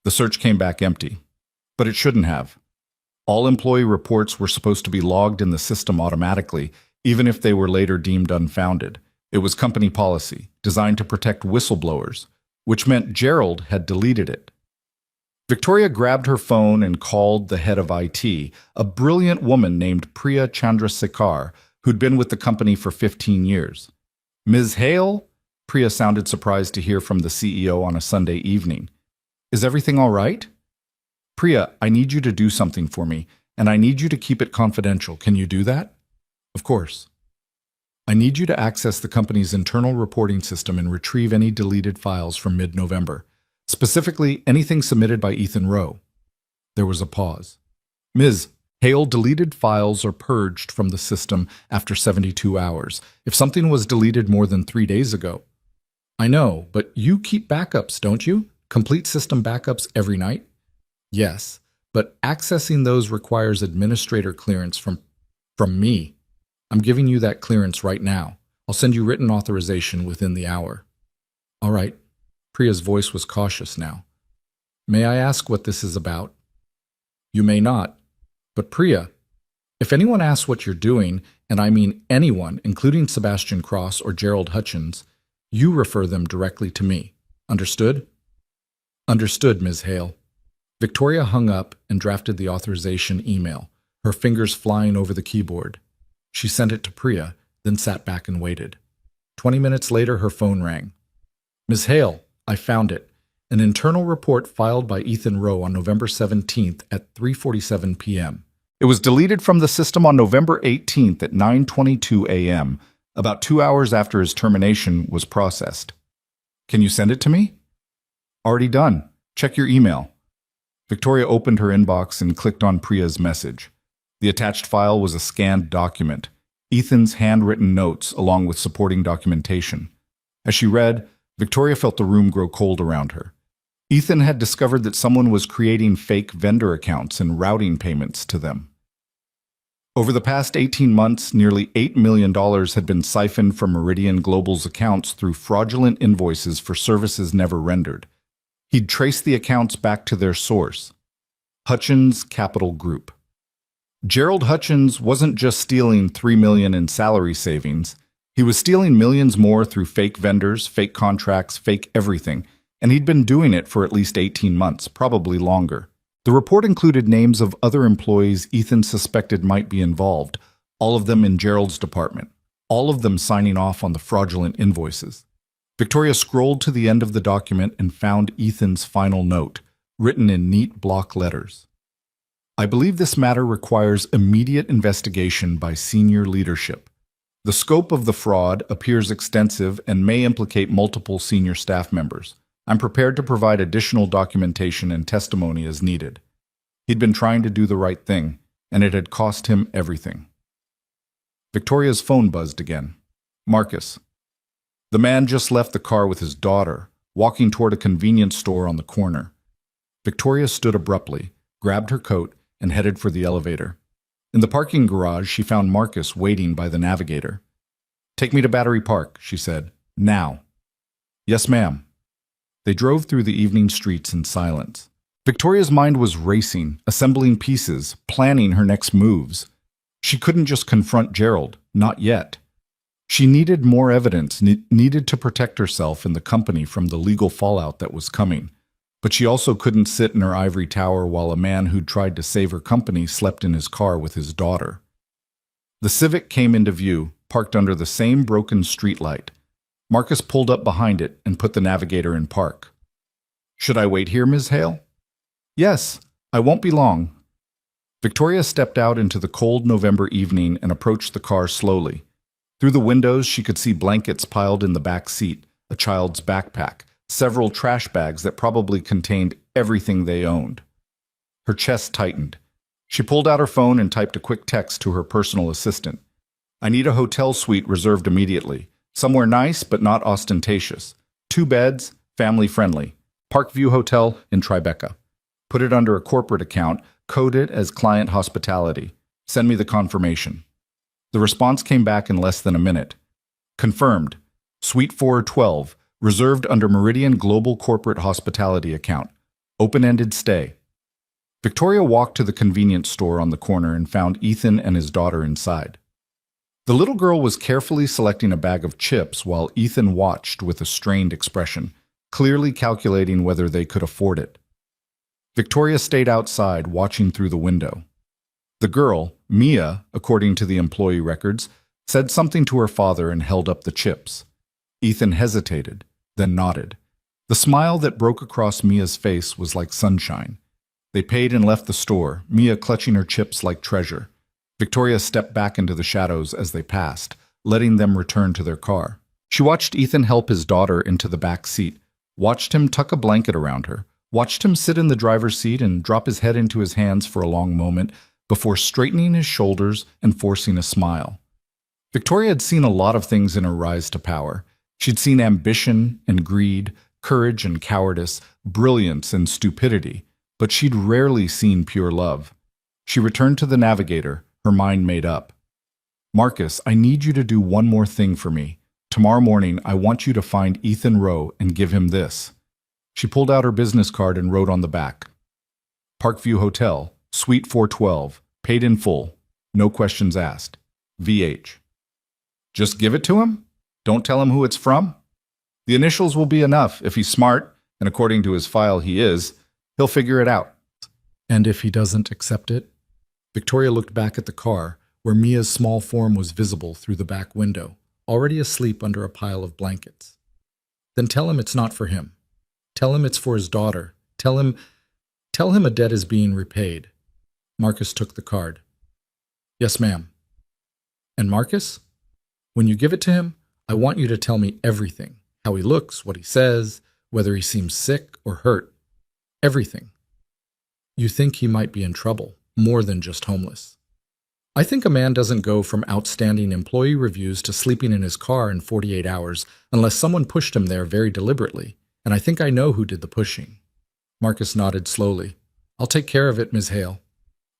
The search came back empty, but it shouldn't have. All employee reports were supposed to be logged in the system automatically, even if they were later deemed unfounded. It was company policy, designed to protect whistleblowers, which meant Gerald had deleted it. Victoria grabbed her phone and called the head of IT, a brilliant woman named Priya Chandrasekhar, who'd been with the company for 15 years. "Ms. Hale?" Priya sounded surprised to hear from the CEO on a Sunday evening. "Is everything all right?" "Priya, I need you to do something for me, and I need you to keep it confidential. Can you do that?" "Of course." "I need you to access the company's internal reporting system and retrieve any deleted files from mid-November. Specifically, anything submitted by Ethan Rowe." There was a pause. "Ms. Hale, deleted files are purged from the system after 72 hours. If something was deleted more than 3 days ago." "I know, but you keep backups, don't you? Complete system backups every night?" "Yes, but accessing those requires administrator clearance from me. I'm giving you that clearance right now. I'll send you written authorization within the hour." "All right." Priya's voice was cautious now. "May I ask what this is about?" "You may not. But Priya, if anyone asks what you're doing, and I mean anyone, including Sebastian Cross or Gerald Hutchins, you refer them directly to me. Understood?" "Understood, Ms. Hale." Victoria hung up and drafted the authorization email, her fingers flying over the keyboard. She sent it to Priya, then sat back and waited. 20 minutes later, her phone rang. "Ms. Hale, I found it. An internal report filed by Ethan Rowe on November 17th at 3:47 p.m. It was deleted from the system on November 18th at 9:22 a.m., about 2 hours after his termination was processed. Can you send it to me?" "Already done. Check your email." Victoria opened her inbox and clicked on Priya's message. The attached file was a scanned document, Ethan's handwritten notes along with supporting documentation. As she read, Victoria felt the room grow cold around her. Ethan had discovered that someone was creating fake vendor accounts and routing payments to them. Over the past 18 months, nearly $8 million had been siphoned from Meridian Global's accounts through fraudulent invoices for services never rendered. He'd traced the accounts back to their source, Hutchins Capital Group. Gerald Hutchins wasn't just stealing $3 million in salary savings. He was stealing millions more through fake vendors, fake contracts, fake everything, and he'd been doing it for at least 18 months, probably longer. The report included names of other employees Ethan suspected might be involved, all of them in Gerald's department, all of them signing off on the fraudulent invoices. Victoria scrolled to the end of the document and found Ethan's final note, written in neat block letters. "I believe this matter requires immediate investigation by senior leadership. The scope of the fraud appears extensive and may implicate multiple senior staff members. I'm prepared to provide additional documentation and testimony as needed." He'd been trying to do the right thing, and it had cost him everything. Victoria's phone buzzed again. Marcus. The man just left the car with his daughter, walking toward a convenience store on the corner. Victoria stood abruptly, grabbed her coat, and headed for the elevator. In the parking garage, she found Marcus waiting by the navigator. "Take me to Battery Park," she said. "Now." "Yes, ma'am." They drove through the evening streets in silence. Victoria's mind was racing, assembling pieces, planning her next moves. She couldn't just confront Gerald, not yet. She needed more evidence, needed to protect herself and the company from the legal fallout that was coming. But she also couldn't sit in her ivory tower while a man who'd tried to save her company slept in his car with his daughter. The Civic came into view, parked under the same broken streetlight. Marcus pulled up behind it and put the navigator in park. "Should I wait here, Ms. Hale?" "Yes, I won't be long." Victoria stepped out into the cold November evening and approached the car slowly, Through the windows, she could see blankets piled in the back seat, a child's backpack, several trash bags that probably contained everything they owned. Her chest tightened. She pulled out her phone and typed a quick text to her personal assistant. I need a hotel suite reserved immediately. Somewhere nice but not ostentatious. 2 beds, family-friendly. Parkview Hotel in Tribeca. Put it under a corporate account, code it as client hospitality. Send me the confirmation. The response came back in less than a minute. Confirmed. Suite 412, reserved under Meridian Global Corporate Hospitality account. Open-ended stay. Victoria walked to the convenience store on the corner and found Ethan and his daughter inside. The little girl was carefully selecting a bag of chips while Ethan watched with a strained expression, clearly calculating whether they could afford it. Victoria stayed outside, watching through the window. The girl, Mia, according to the employee records, said something to her father and held up the chips. Ethan hesitated, then nodded. The smile that broke across Mia's face was like sunshine. They paid and left the store, Mia clutching her chips like treasure. Victoria stepped back into the shadows as they passed, letting them return to their car. She watched Ethan help his daughter into the back seat, watched him tuck a blanket around her, watched him sit in the driver's seat and drop his head into his hands for a long moment before straightening his shoulders and forcing a smile. Victoria had seen a lot of things in her rise to power. She'd seen ambition and greed, courage and cowardice, brilliance and stupidity, but she'd rarely seen pure love. She returned to the navigator, her mind made up. Marcus, I need you to do one more thing for me. Tomorrow morning, I want you to find Ethan Rowe and give him this. She pulled out her business card and wrote on the back. Parkview Hotel, Suite 412, paid in full, no questions asked. VH. Just give it to him? Don't tell him who it's from? The initials will be enough. If he's smart, and according to his file he is, he'll figure it out. And if he doesn't accept it? Victoria looked back at the car, where Mia's small form was visible through the back window, already asleep under a pile of blankets. Then tell him it's not for him. Tell him it's for his daughter. Tell him a debt is being repaid. Marcus took the card. Yes, ma'am. And Marcus? When you give it to him, I want you to tell me everything. How he looks, what he says, whether he seems sick or hurt. Everything. You think he might be in trouble, more than just homeless. I think a man doesn't go from outstanding employee reviews to sleeping in his car in 48 hours unless someone pushed him there very deliberately, and I think I know who did the pushing. Marcus nodded slowly. I'll take care of it, Ms. Hale.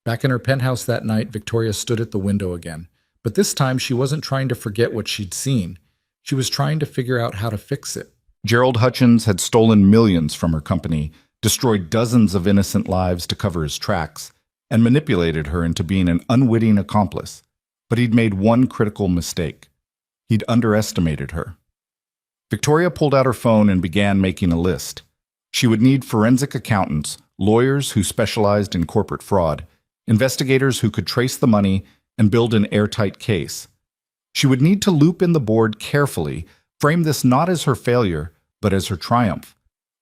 Back in her penthouse that night, Victoria stood at the window again, but this time she wasn't trying to forget what she'd seen. She was trying to figure out how to fix it. Gerald Hutchins had stolen millions from her company, destroyed dozens of innocent lives to cover his tracks, and manipulated her into being an unwitting accomplice. But he'd made one critical mistake. He'd underestimated her. Victoria pulled out her phone and began making a list. She would need forensic accountants, lawyers who specialized in corporate fraud, investigators who could trace the money and build an airtight case. She would need to loop in the board carefully, frame this not as her failure, but as her triumph,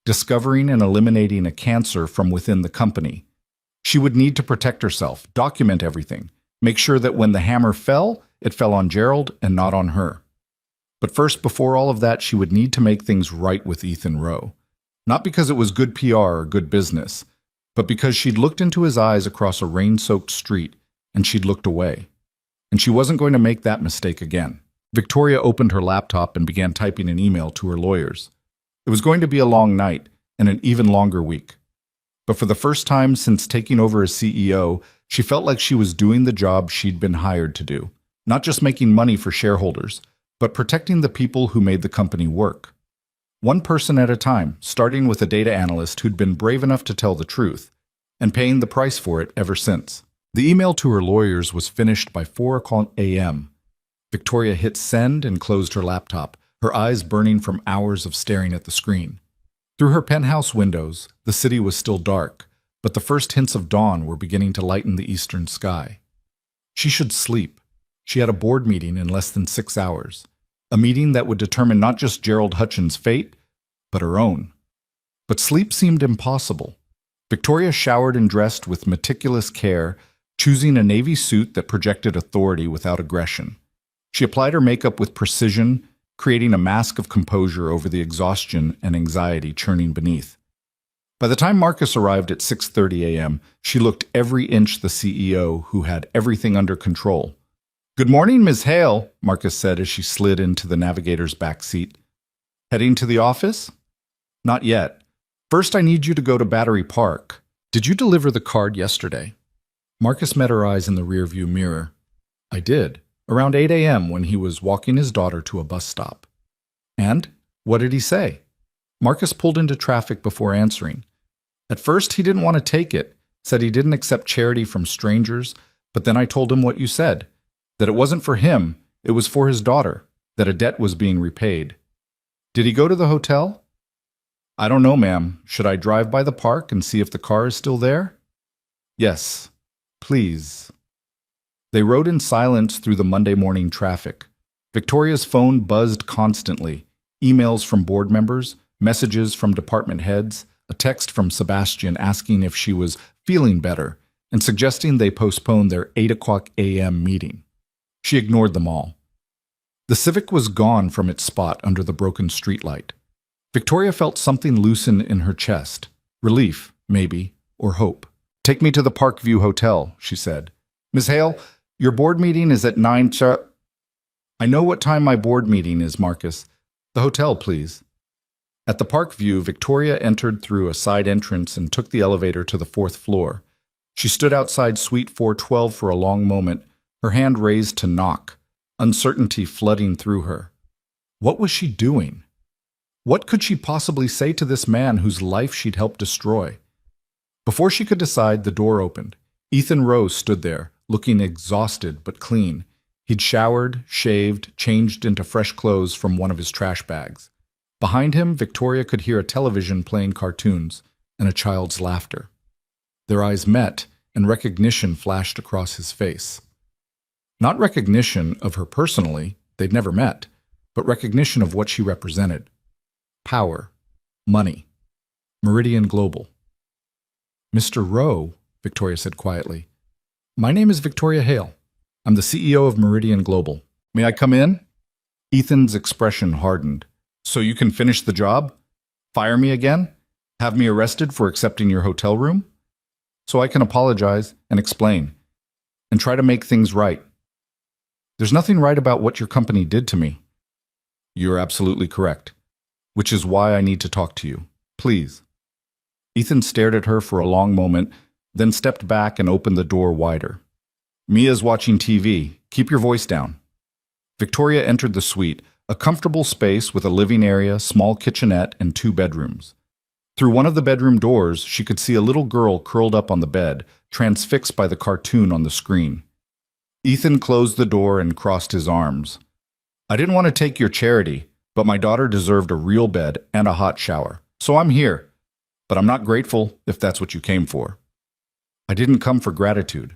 discovering and eliminating a cancer from within the company. She would need to protect herself, document everything, make sure that when the hammer fell, it fell on Gerald and not on her. But first, before all of that, she would need to make things right with Ethan Rowe. Not because it was good PR or good business, but because she'd looked into his eyes across a rain-soaked street and she'd looked away. And she wasn't going to make that mistake again. Victoria opened her laptop and began typing an email to her lawyers. It was going to be a long night and an even longer week. But for the first time since taking over as CEO, she felt like she was doing the job she'd been hired to do, not just making money for shareholders, but protecting the people who made the company work. One person at a time, starting with a data analyst who'd been brave enough to tell the truth, and paying the price for it ever since. The email to her lawyers was finished by 4 a.m. Victoria hit send and closed her laptop, her eyes burning from hours of staring at the screen. Through her penthouse windows, the city was still dark, but the first hints of dawn were beginning to lighten the eastern sky. She should sleep. She had a board meeting in less than 6 hours, a meeting that would determine not just Gerald Hutchins' fate, but her own. But sleep seemed impossible. Victoria showered and dressed with meticulous care, choosing a navy suit that projected authority without aggression. She applied her makeup with precision, creating a mask of composure over the exhaustion and anxiety churning beneath. By the time Marcus arrived at 6:30 a.m., she looked every inch the CEO who had everything under control. "Good morning, Ms. Hale," Marcus said as she slid into the navigator's back seat. "Heading to the office?" "Not yet. First, I need you to go to Battery Park. Did you deliver the card yesterday?" Marcus met her eyes in the rearview mirror. "I did, around 8 a.m. when he was walking his daughter to a bus stop." "And? What did he say?" Marcus pulled into traffic before answering. "At first, he didn't want to take it, said he didn't accept charity from strangers, but then I told him what you said, that it wasn't for him, it was for his daughter, that a debt was being repaid." "Did he go to the hotel?" "I don't know, ma'am. Should I drive by the park and see if the car is still there?" "Yes, please." They rode in silence through the Monday morning traffic. Victoria's phone buzzed constantly. Emails from board members, messages from department heads, a text from Sebastian asking if she was feeling better and suggesting they postpone their 8 o'clock a.m. meeting. She ignored them all. The Civic was gone from its spot under the broken streetlight. Victoria felt something loosen in her chest. Relief, maybe, or hope. "Take me to the Parkview Hotel," she said. "Ms. Hale, your board meeting is at 9 "I know what time my board meeting is, Marcus. The hotel, please." At the Parkview, Victoria entered through a side entrance and took the elevator to the 4th floor. She stood outside Suite 412 for a long moment, her hand raised to knock, uncertainty flooding through her. What was she doing? What could she possibly say to this man whose life she'd helped destroy? Before she could decide, the door opened. Ethan Rose stood there, looking exhausted but clean. He'd showered, shaved, changed into fresh clothes from one of his trash bags. Behind him, Victoria could hear a television playing cartoons and a child's laughter. Their eyes met, and recognition flashed across his face. Not recognition of her personally, they'd never met, but recognition of what she represented. Power. Money. Meridian Global. "Mr. Rowe," Victoria said quietly. "My name is Victoria Hale. I'm the CEO of Meridian Global. May I come in?" Ethan's expression hardened. "So you can finish the job? Fire me again? Have me arrested for accepting your hotel room? So I can apologize and explain, and try to make things right. There's nothing right about what your company did to me." "You're absolutely correct, which is why I need to talk to you. Please." Ethan stared at her for a long moment, then stepped back and opened the door wider. "Mia's watching TV. Keep your voice down." Victoria entered the suite, a comfortable space with a living area, small kitchenette, and 2 bedrooms. Through one of the bedroom doors, she could see a little girl curled up on the bed, transfixed by the cartoon on the screen. Ethan closed the door and crossed his arms. "I didn't want to take your charity, but my daughter deserved a real bed and a hot shower, so I'm here. But I'm not grateful if that's what you came for." "I didn't come for gratitude.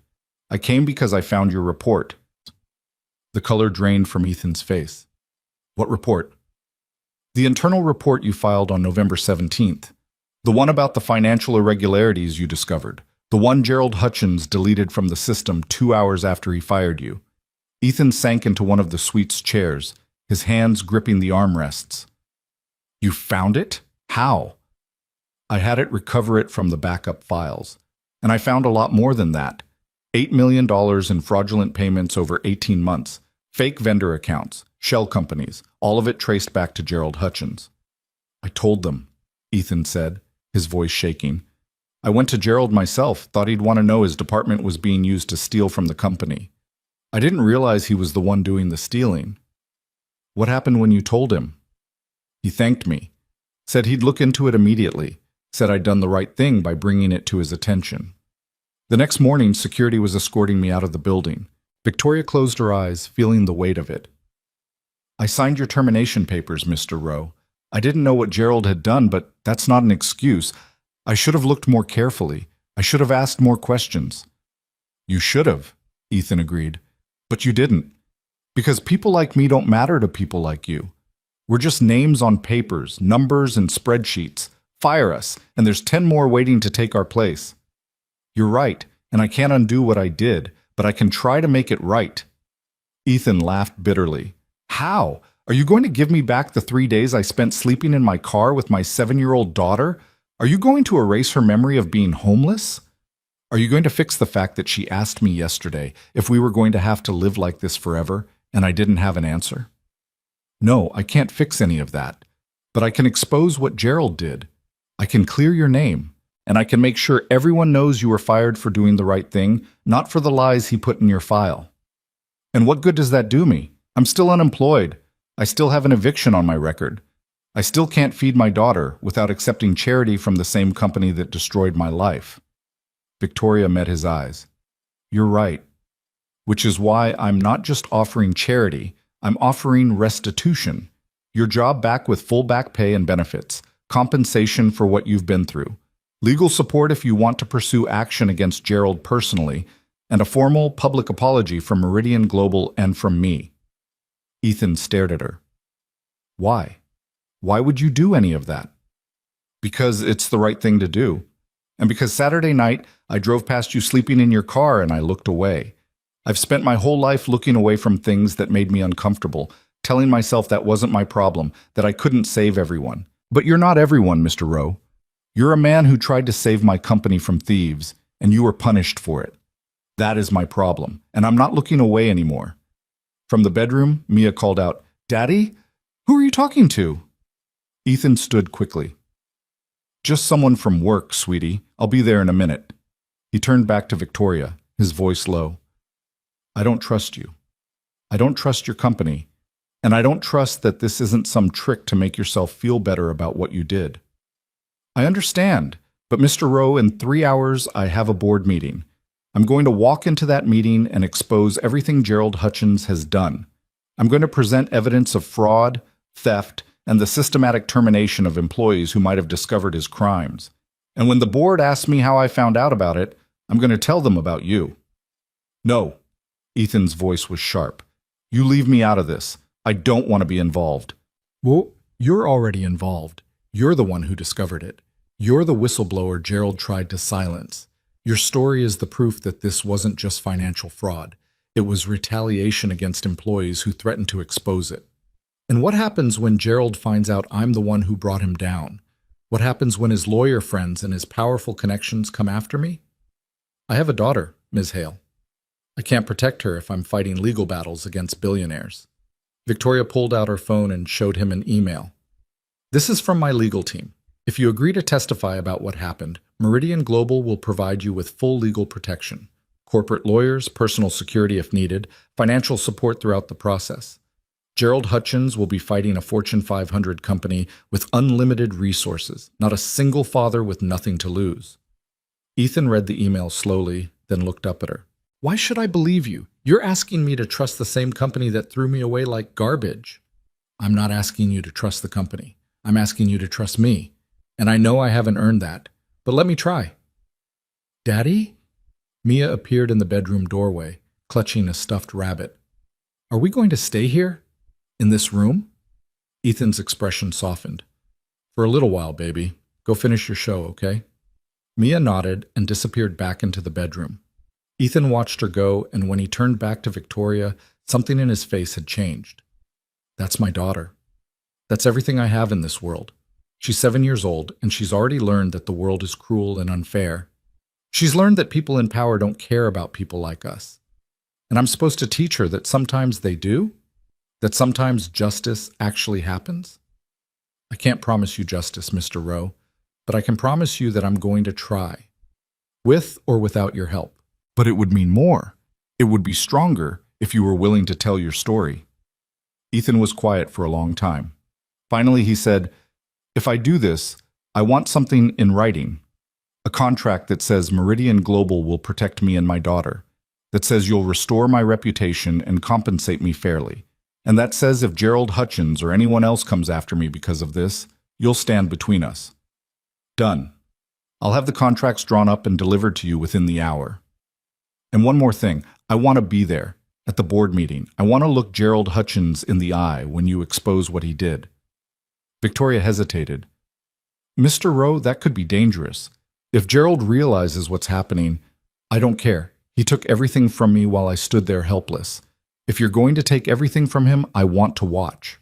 I came because I found your report." The color drained from Ethan's face. "What report?" "The internal report you filed on November 17th. The one about the financial irregularities you discovered. The one Gerald Hutchins deleted from the system 2 hours after he fired you." Ethan sank into one of the suite's chairs, his hands gripping the armrests. "You found it? How?" "I had it recover it from the backup files. And I found a lot more than that. $8 million in fraudulent payments over 18 months, fake vendor accounts, shell companies, all of it traced back to Gerald Hutchins." "I told them," Ethan said, his voice shaking. "I went to Gerald myself, thought he'd want to know his department was being used to steal from the company. I didn't realize he was the one doing the stealing." "What happened when you told him?" "He thanked me, said he'd look into it immediately, said I'd done the right thing by bringing it to his attention. The next morning, security was escorting me out of the building." Victoria closed her eyes, feeling the weight of it. "I signed your termination papers, Mr. Rowe. I didn't know what Gerald had done, but that's not an excuse. I should have looked more carefully. I should have asked more questions." "You should have," Ethan agreed. "But you didn't. Because people like me don't matter to people like you. We're just names on papers, numbers and spreadsheets. Fire us, and there's 10 more waiting to take our place." "You're right, and I can't undo what I did, but I can try to make it right." Ethan laughed bitterly. How? Are you going to give me back the 3 days I spent sleeping in my car with my 7-year-old daughter? Are you going to erase her memory of being homeless? Are you going to fix the fact that she asked me yesterday if we were going to have to live like this forever, and I didn't have an answer? No, I can't fix any of that. But I can expose what Gerald did. I can clear your name, and I can make sure everyone knows you were fired for doing the right thing, not for the lies he put in your file. And what good does that do me? I'm still unemployed. I still have an eviction on my record. I still can't feed my daughter without accepting charity from the same company that destroyed my life. Victoria met his eyes. You're right. Which is why I'm not just offering charity, I'm offering restitution. Your job back with full back pay and benefits, compensation for what you've been through, legal support if you want to pursue action against Gerald personally, and a formal public apology from Meridian Global and from me. Ethan stared at her. Why? Why would you do any of that? Because it's the right thing to do. And because Saturday night, I drove past you sleeping in your car and I looked away. I've spent my whole life looking away from things that made me uncomfortable, telling myself that wasn't my problem, that I couldn't save everyone. But you're not everyone, Mr. Rowe. You're a man who tried to save my company from thieves, and you were punished for it. That is my problem, and I'm not looking away anymore. From the bedroom, Mia called out, Daddy? Who are you talking to? Ethan stood quickly. Just someone from work, sweetie. I'll be there in a minute. He turned back to Victoria, his voice low. I don't trust you. I don't trust your company. And I don't trust that this isn't some trick to make yourself feel better about what you did. I understand, but Mr. Rowe, in 3 hours I have a board meeting. I'm going to walk into that meeting and expose everything Gerald Hutchins has done. I'm going to present evidence of fraud, theft, and the systematic termination of employees who might have discovered his crimes. And when the board asks me how I found out about it, I'm going to tell them about you. No. Ethan's voice was sharp. You leave me out of this. I don't want to be involved. Well, you're already involved. You're the one who discovered it. You're the whistleblower Gerald tried to silence. Your story is the proof that this wasn't just financial fraud. It was retaliation against employees who threatened to expose it. And what happens when Gerald finds out I'm the one who brought him down? What happens when his lawyer friends and his powerful connections come after me? I have a daughter, Ms. Hale. I can't protect her if I'm fighting legal battles against billionaires. Victoria pulled out her phone and showed him an email. This is from my legal team. If you agree to testify about what happened, Meridian Global will provide you with full legal protection. Corporate lawyers, personal security if needed, financial support throughout the process. Gerald Hutchins will be fighting a Fortune 500 company with unlimited resources, not a single father with nothing to lose. Ethan read the email slowly, then looked up at her. Why should I believe you? You're asking me to trust the same company that threw me away like garbage. I'm not asking you to trust the company. I'm asking you to trust me. And I know I haven't earned that, but let me try. Daddy? Mia appeared in the bedroom doorway, clutching a stuffed rabbit. Are we going to stay here? In this room? Ethan's expression softened. For a little while, baby. Go finish your show, okay? Mia nodded and disappeared back into the bedroom. Ethan watched her go, and when he turned back to Victoria, something in his face had changed. That's my daughter. That's everything I have in this world. She's 7 years old, and she's already learned that the world is cruel and unfair. She's learned that people in power don't care about people like us. And I'm supposed to teach her that sometimes they do? That sometimes justice actually happens? I can't promise you justice, Mr. Rowe, but I can promise you that I'm going to try. With or without your help. But it would mean more. It would be stronger if you were willing to tell your story. Ethan was quiet for a long time. Finally, he said, If I do this, I want something in writing. A contract that says Meridian Global will protect me and my daughter. That says you'll restore my reputation and compensate me fairly. And that says if Gerald Hutchins or anyone else comes after me because of this, you'll stand between us. Done. I'll have the contracts drawn up and delivered to you within the hour. And one more thing, I want to be there, at the board meeting. I want to look Gerald Hutchins in the eye when you expose what he did. Victoria hesitated. Mr. Rowe, that could be dangerous. If Gerald realizes what's happening, I don't care. He took everything from me while I stood there helpless. If you're going to take everything from him, I want to watch.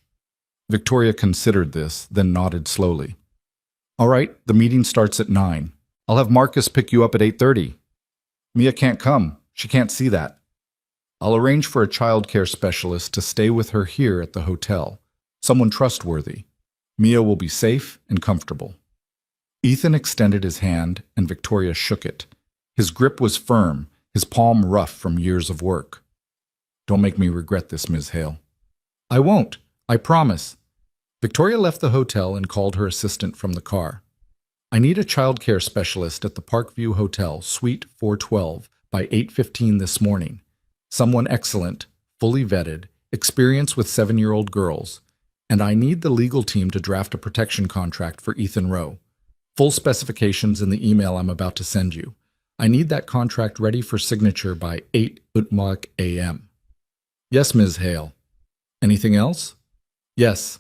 Victoria considered this, then nodded slowly. All right, the meeting starts at 9. I'll have Marcus pick you up at 8:30. Mia can't come. She can't see that. I'll arrange for a child care specialist to stay with her here at the hotel. Someone trustworthy. Mia will be safe and comfortable. Ethan extended his hand, and Victoria shook it. His grip was firm, his palm rough from years of work. Don't make me regret this, Ms. Hale. I won't. I promise. Victoria left the hotel and called her assistant from the car. I need a child care specialist at the Parkview Hotel, Suite 412, by 8:15 this morning. Someone excellent, fully vetted, experienced with 7-year-old girls. And I need the legal team to draft a protection contract for Ethan Rowe. Full specifications in the email I'm about to send you. I need that contract ready for signature by 8 a.m. Yes, Ms. Hale. Anything else? Yes.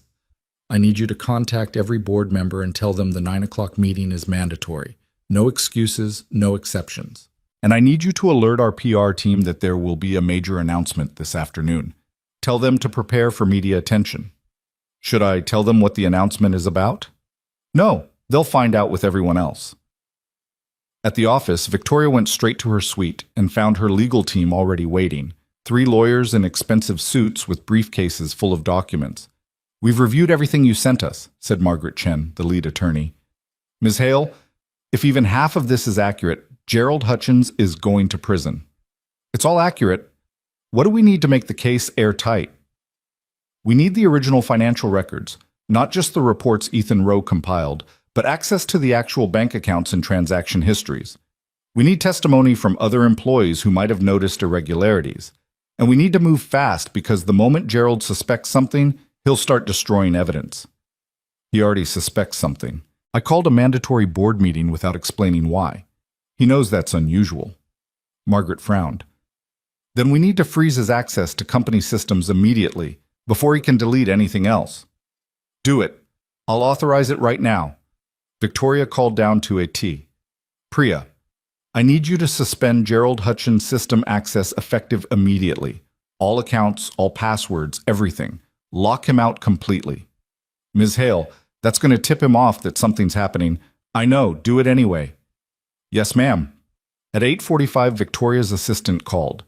I need you to contact every board member and tell them the 9 o'clock meeting is mandatory. No excuses, no exceptions. And I need you to alert our PR team that there will be a major announcement this afternoon. Tell them to prepare for media attention. Should I tell them what the announcement is about? No, they'll find out with everyone else. At the office, Victoria went straight to her suite and found her legal team already waiting. 3 lawyers in expensive suits with briefcases full of documents. We've reviewed everything you sent us, said Margaret Chen, the lead attorney. Ms. Hale, if even half of this is accurate, Gerald Hutchins is going to prison. It's all accurate. What do we need to make the case airtight? We need the original financial records, not just the reports Ethan Rowe compiled, but access to the actual bank accounts and transaction histories. We need testimony from other employees who might have noticed irregularities. And we need to move fast because the moment Gerald suspects something, he'll start destroying evidence. He already suspects something. I called a mandatory board meeting without explaining why. He knows that's unusual. Margaret frowned. Then we need to freeze his access to company systems immediately, before he can delete anything else. Do it. I'll authorize it right now. Victoria called down to a T. Priya, I need you to suspend Gerald Hutchins' system access effective immediately. All accounts, all passwords, everything. Lock him out completely. Ms. Hale, that's going to tip him off that something's happening. I know, do it anyway. Yes, ma'am. At 8:45, Victoria's assistant called.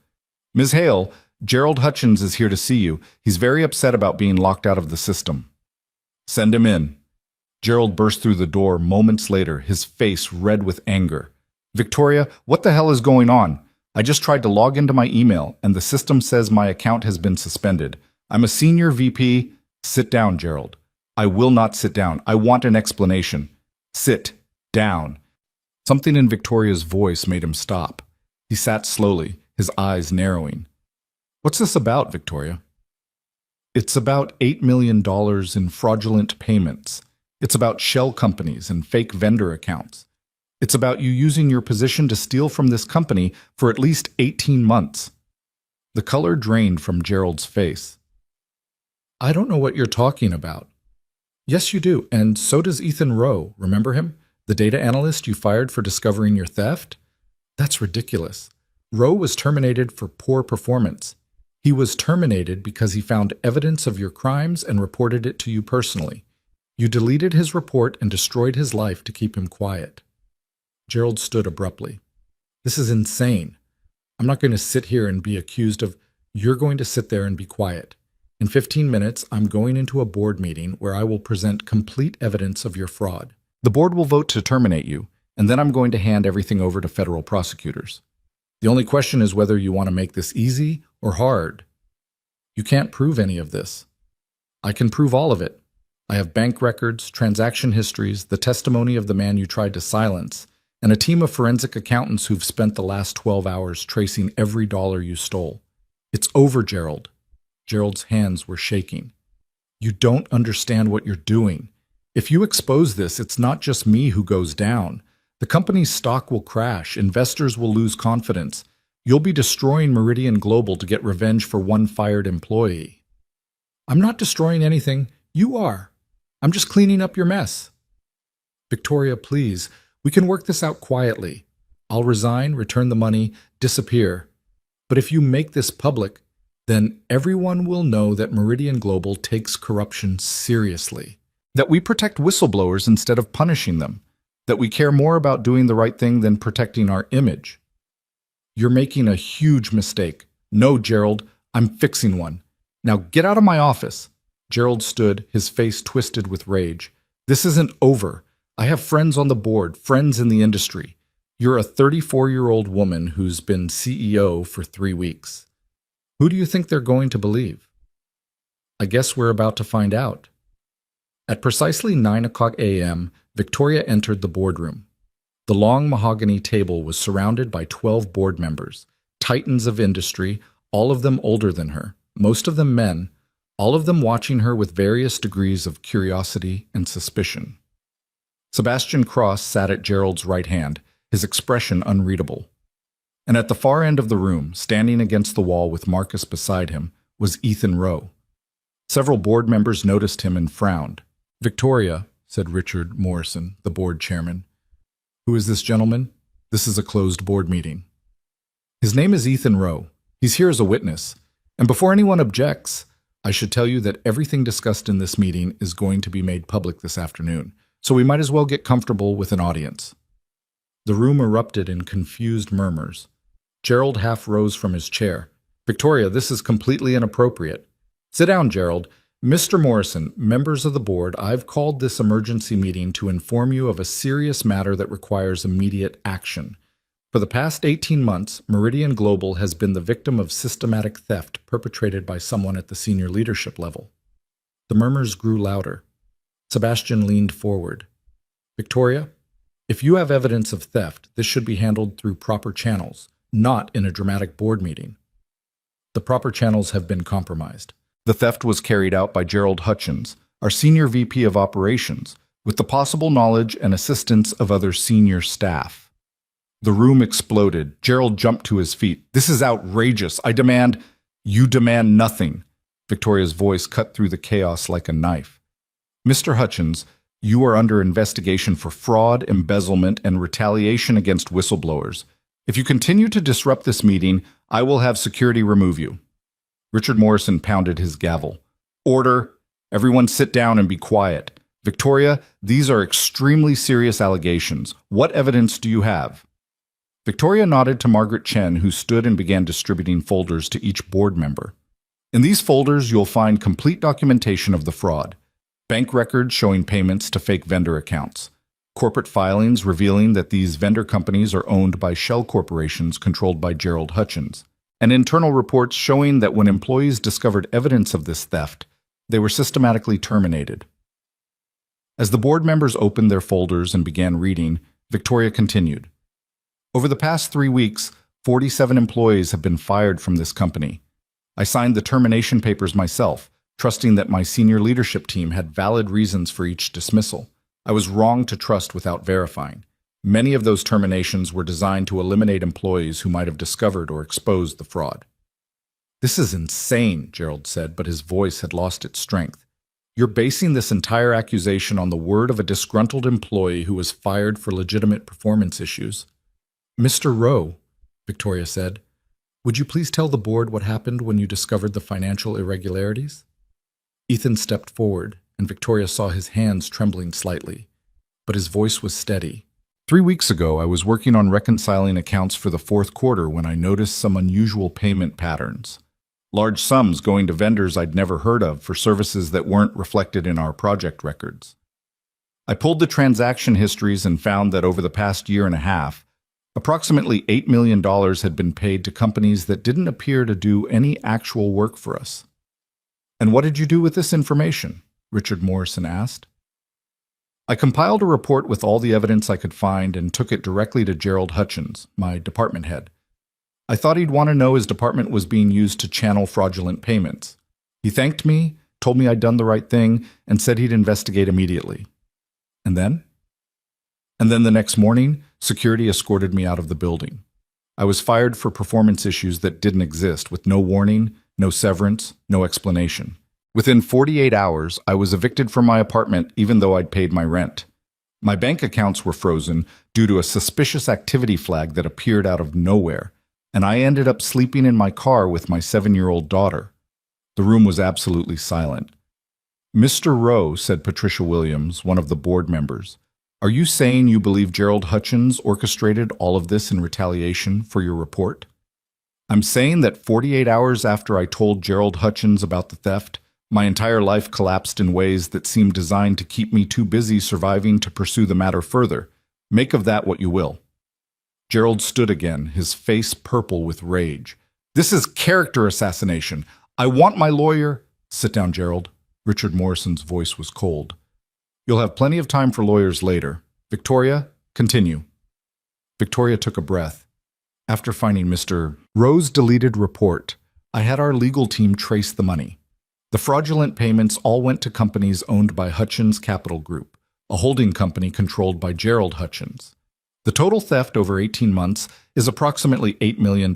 Ms. Hale, Gerald Hutchins is here to see you. He's very upset about being locked out of the system. Send him in. Gerald burst through the door moments later, his face red with anger. Victoria, what the hell is going on? I just tried to log into my email, and the system says my account has been suspended. I'm a senior VP. Sit down, Gerald. I will not sit down. I want an explanation. Sit down. Something in Victoria's voice made him stop. He sat slowly, his eyes narrowing. What's this about, Victoria? It's about $8 million in fraudulent payments. It's about shell companies and fake vendor accounts. It's about you using your position to steal from this company for at least 18 months. The color drained from Gerald's face. I don't know what you're talking about. Yes, you do, and so does Ethan Rowe. Remember him? The data analyst you fired for discovering your theft? That's ridiculous. Rowe was terminated for poor performance. He was terminated because he found evidence of your crimes and reported it to you personally. You deleted his report and destroyed his life to keep him quiet. Gerald stood abruptly. This is insane. I'm not going to sit here and be accused of, you're going to sit there and be quiet. In 15 minutes, I'm going into a board meeting where I will present complete evidence of your fraud. The board will vote to terminate you, and then I'm going to hand everything over to federal prosecutors. The only question is whether you want to make this easy or hard. You can't prove any of this. I can prove all of it. I have bank records, transaction histories, the testimony of the man you tried to silence, and a team of forensic accountants who've spent the last 12 hours tracing every dollar you stole. It's over, Gerald. Gerald's hands were shaking. You don't understand what you're doing. If you expose this, it's not just me who goes down. The company's stock will crash, investors will lose confidence. You'll be destroying Meridian Global to get revenge for one fired employee. I'm not destroying anything. You are. I'm just cleaning up your mess. Victoria, please. We can work this out quietly. I'll resign, return the money, disappear. But if you make this public, then everyone will know that Meridian Global takes corruption seriously. That we protect whistleblowers instead of punishing them. That we care more about doing the right thing than protecting our image. You're making a huge mistake. No, Gerald, I'm fixing one. Now get out of my office. Gerald stood, his face twisted with rage. This isn't over. I have friends on the board, friends in the industry. You're a 34-year-old woman who's been CEO for 3 weeks. Who do you think they're going to believe? I guess we're about to find out. At precisely 9 a.m., Victoria entered the boardroom. The long mahogany table was surrounded by 12 board members, titans of industry, all of them older than her, most of them men, all of them watching her with various degrees of curiosity and suspicion. Sebastian Cross sat at Gerald's right hand, his expression unreadable. And at the far end of the room, standing against the wall with Marcus beside him, was Ethan Rowe. Several board members noticed him and frowned. Victoria, said Richard Morrison, the board chairman. Who is this gentleman? This is a closed board meeting. His name is Ethan Rowe. He's here as a witness. And before anyone objects, I should tell you that everything discussed in this meeting is going to be made public this afternoon, so we might as well get comfortable with an audience. The room erupted in confused murmurs. Gerald half rose from his chair. Victoria, this is completely inappropriate. Sit down, Gerald. Mr. Morrison, members of the board, I've called this emergency meeting to inform you of a serious matter that requires immediate action. For the past 18 months, Meridian Global has been the victim of systematic theft perpetrated by someone at the senior leadership level. The murmurs grew louder. Sebastian leaned forward. Victoria, if you have evidence of theft, this should be handled through proper channels, not in a dramatic board meeting. The proper channels have been compromised. The theft was carried out by Gerald Hutchins, our senior VP of operations, with the possible knowledge and assistance of other senior staff. The room exploded. Gerald jumped to his feet. This is outrageous. I demand— You demand nothing. Victoria's voice cut through the chaos like a knife. Mr. Hutchins, you are under investigation for fraud, embezzlement, and retaliation against whistleblowers. If you continue to disrupt this meeting, I will have security remove you. Richard Morrison pounded his gavel. Order! Everyone sit down and be quiet. Victoria, these are extremely serious allegations. What evidence do you have? Victoria nodded to Margaret Chen, who stood and began distributing folders to each board member. In these folders, you'll find complete documentation of the fraud. Bank records showing payments to fake vendor accounts. Corporate filings revealing that these vendor companies are owned by shell corporations controlled by Gerald Hutchins. And internal reports showing that when employees discovered evidence of this theft, they were systematically terminated. As the board members opened their folders and began reading, Victoria continued. Over the past 3 weeks, 47 employees have been fired from this company. I signed the termination papers myself, trusting that my senior leadership team had valid reasons for each dismissal. I was wrong to trust without verifying. Many of those terminations were designed to eliminate employees who might have discovered or exposed the fraud. This is insane, Gerald said, but his voice had lost its strength. You're basing this entire accusation on the word of a disgruntled employee who was fired for legitimate performance issues. Mr. Rowe, Victoria said, would you please tell the board what happened when you discovered the financial irregularities? Ethan stepped forward, and Victoria saw his hands trembling slightly, but his voice was steady. 3 weeks ago, I was working on reconciling accounts for the fourth quarter when I noticed some unusual payment patterns. Large sums going to vendors I'd never heard of for services that weren't reflected in our project records. I pulled the transaction histories and found that over the past year and a half, approximately $8 million had been paid to companies that didn't appear to do any actual work for us. And what did you do with this information? Richard Morrison asked. I compiled a report with all the evidence I could find and took it directly to Gerald Hutchins, my department head. I thought he'd want to know his department was being used to channel fraudulent payments. He thanked me, told me I'd done the right thing, and said he'd investigate immediately. And then? And then the next morning, security escorted me out of the building. I was fired for performance issues that didn't exist, with no warning, no severance, no explanation. Within 48 hours, I was evicted from my apartment even though I'd paid my rent. My bank accounts were frozen due to a suspicious activity flag that appeared out of nowhere. and I ended up sleeping in my car with my 7-year-old daughter. The room was absolutely silent. Mr. Rowe, said Patricia Williams, one of the board members, are you saying you believe Gerald Hutchins orchestrated all of this in retaliation for your report? I'm saying that 48 hours after I told Gerald Hutchins about the theft, my entire life collapsed in ways that seemed designed to keep me too busy surviving to pursue the matter further. Make of that what you will. Gerald stood again, his face purple with rage. This is character assassination. I want my lawyer. Sit down, Gerald. Richard Morrison's voice was cold. You'll have plenty of time for lawyers later. Victoria, continue. Victoria took a breath. After finding Mr. Rowe's deleted report, I had our legal team trace the money. The fraudulent payments all went to companies owned by Hutchins Capital Group, a holding company controlled by Gerald Hutchins. The total theft over 18 months is approximately $8 million.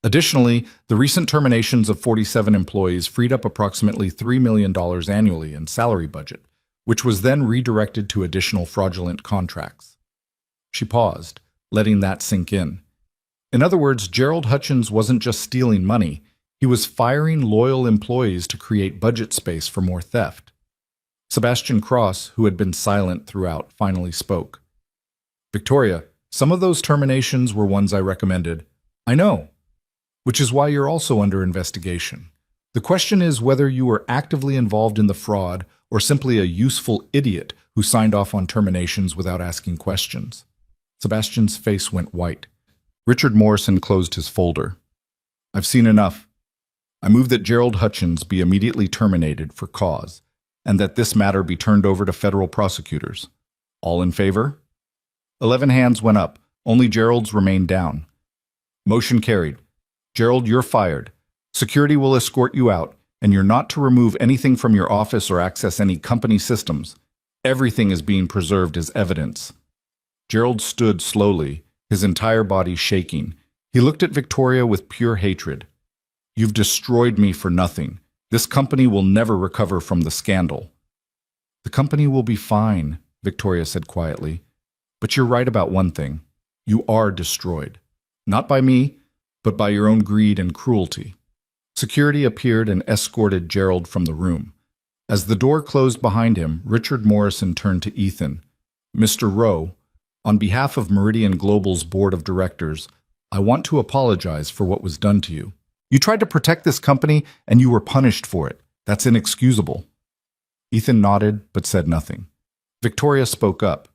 Additionally, the recent terminations of 47 employees freed up approximately $3 million annually in salary budget, which was then redirected to additional fraudulent contracts. She paused, letting that sink in. In other words, Gerald Hutchins wasn't just stealing money, he was firing loyal employees to create budget space for more theft. Sebastian Cross, who had been silent throughout, finally spoke. Victoria, some of those terminations were ones I recommended. I know, which is why you're also under investigation. The question is whether you were actively involved in the fraud or simply a useful idiot who signed off on terminations without asking questions. Sebastian's face went white. Richard Morrison closed his folder. I've seen enough. I move that Gerald Hutchins be immediately terminated for cause, and that this matter be turned over to federal prosecutors. All in favor? 11 hands went up. Only Gerald's remained down. Motion carried. Gerald, you're fired. Security will escort you out, and you're not to remove anything from your office or access any company systems. Everything is being preserved as evidence. Gerald stood slowly, his entire body shaking. He looked at Victoria with pure hatred. You've destroyed me for nothing. This company will never recover from the scandal. The company will be fine, Victoria said quietly. But you're right about one thing. You are destroyed. Not by me, but by your own greed and cruelty. Security appeared and escorted Gerald from the room. As the door closed behind him, Richard Morrison turned to Ethan. Mr. Rowe, on behalf of Meridian Global's board of directors, I want to apologize for what was done to you. You tried to protect this company, and you were punished for it. That's inexcusable. Ethan nodded, but said nothing. Victoria spoke up.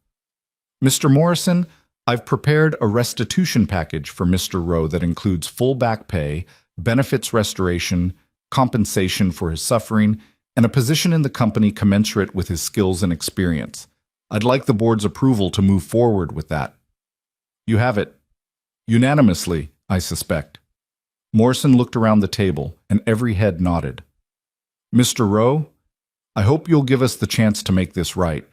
Mr. Morrison, I've prepared a restitution package for Mr. Rowe that includes full back pay, benefits restoration, compensation for his suffering, and a position in the company commensurate with his skills and experience. I'd like the board's approval to move forward with that. You have it. Unanimously, I suspect. Morrison looked around the table, and every head nodded. Mr. Rowe, I hope you'll give us the chance to make this right.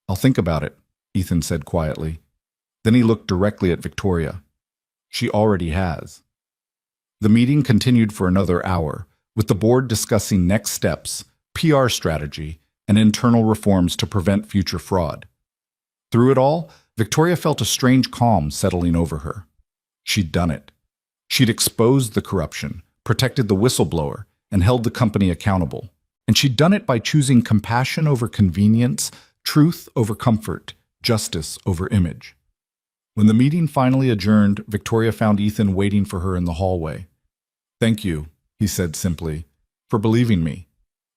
I'll think about it, Ethan said quietly. Then he looked directly at Victoria. She already has. The meeting continued for another hour, with the board discussing next steps, PR strategy, and internal reforms to prevent future fraud. Through it all, Victoria felt a strange calm settling over her. She'd done it. She'd exposed the corruption, protected the whistleblower, and held the company accountable. And she'd done it by choosing compassion over convenience, truth over comfort, justice over image. When the meeting finally adjourned, Victoria found Ethan waiting for her in the hallway. Thank you, he said simply, for believing me,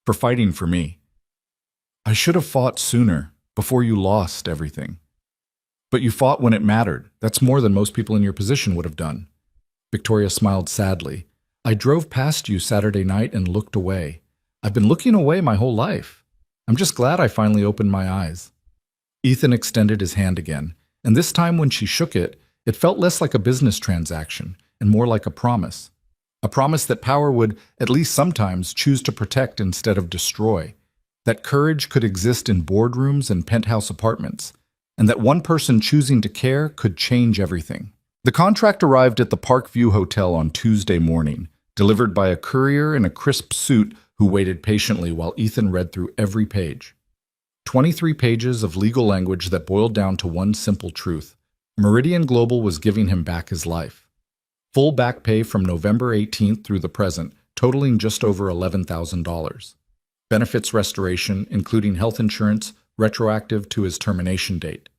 for fighting for me. I should have fought sooner, before you lost everything. But you fought when it mattered. That's more than most people in your position would have done. Victoria smiled sadly. I drove past you Saturday night and looked away. I've been looking away my whole life. I'm just glad I finally opened my eyes. Ethan extended his hand again, and this time when she shook it, it felt less like a business transaction and more like a promise. A promise that power would, at least sometimes, choose to protect instead of destroy. That courage could exist in boardrooms and penthouse apartments, and that one person choosing to care could change everything. The contract arrived at the Parkview Hotel on Tuesday morning, delivered by a courier in a crisp suit who waited patiently while Ethan read through every page. 23 pages of legal language that boiled down to one simple truth. Meridian Global was giving him back his life. Full back pay from November 18th through the present, totaling just over $11,000. Benefits restoration, including health insurance, retroactive to his termination date.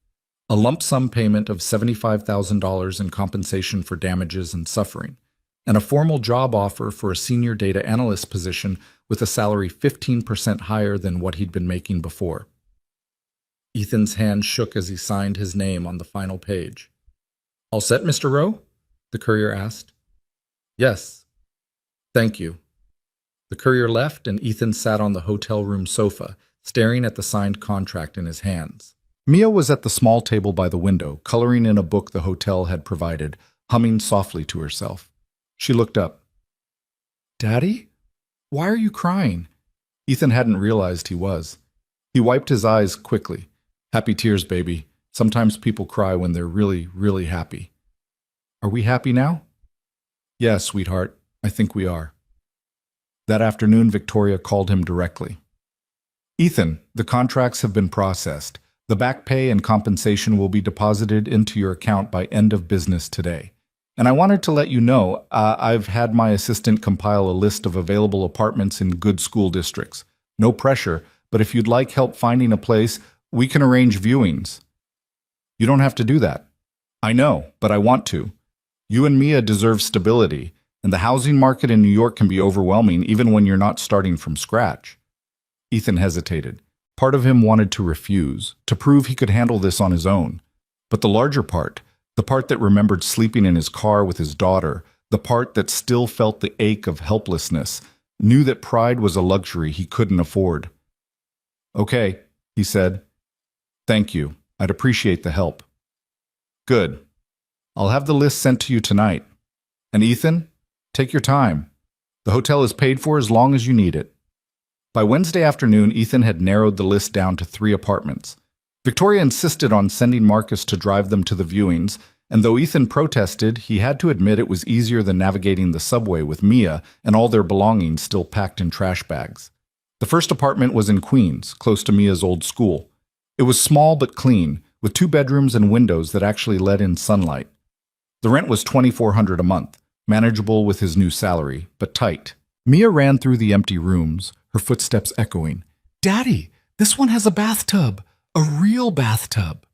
A lump sum payment of $75,000 in compensation for damages and suffering, and a formal job offer for a senior data analyst position with a salary 15% higher than what he'd been making before. Ethan's hand shook as he signed his name on the final page. "All set, Mr. Rowe?" the courier asked. "Yes. Thank you." The courier left, and Ethan sat on the hotel room sofa, staring at the signed contract in his hands. Mia was at the small table by the window, coloring in a book the hotel had provided, humming softly to herself. She looked up. "Daddy? Why are you crying?" Ethan hadn't realized he was. He wiped his eyes quickly. "Happy tears, baby. Sometimes people cry when they're really, really happy." "Are we happy now?" "Yes, sweetheart. I think we are." That afternoon, Victoria called him directly. "Ethan, the contracts have been processed. The back pay and compensation will be deposited into your account by end of business today. And I wanted to let you know, I've had my assistant compile a list of available apartments in good school districts. No pressure, but if you'd like help finding a place, we can arrange viewings." "You don't have to do that." "I know, but I want to. You and Mia deserve stability, and the housing market in New York can be overwhelming even when you're not starting from scratch." Ethan hesitated. Part of him wanted to refuse, to prove he could handle this on his own. But the larger part, the part that remembered sleeping in his car with his daughter, the part that still felt the ache of helplessness, knew that pride was a luxury he couldn't afford. "Okay," he said. "Thank you. I'd appreciate the help." "Good. I'll have the list sent to you tonight. And Ethan, take your time. The hotel is paid for as long as you need it." By Wednesday afternoon, Ethan had narrowed the list down to 3 apartments. Victoria insisted on sending Marcus to drive them to the viewings, and though Ethan protested, he had to admit it was easier than navigating the subway with Mia and all their belongings still packed in trash bags. The first apartment was in Queens, close to Mia's old school. It was small but clean, with 2 bedrooms and windows that actually let in sunlight. The rent was $2,400 a month, manageable with his new salary, but tight. Mia ran through the empty rooms, her footsteps echoing. "Daddy, this one has a bathtub, a real bathtub."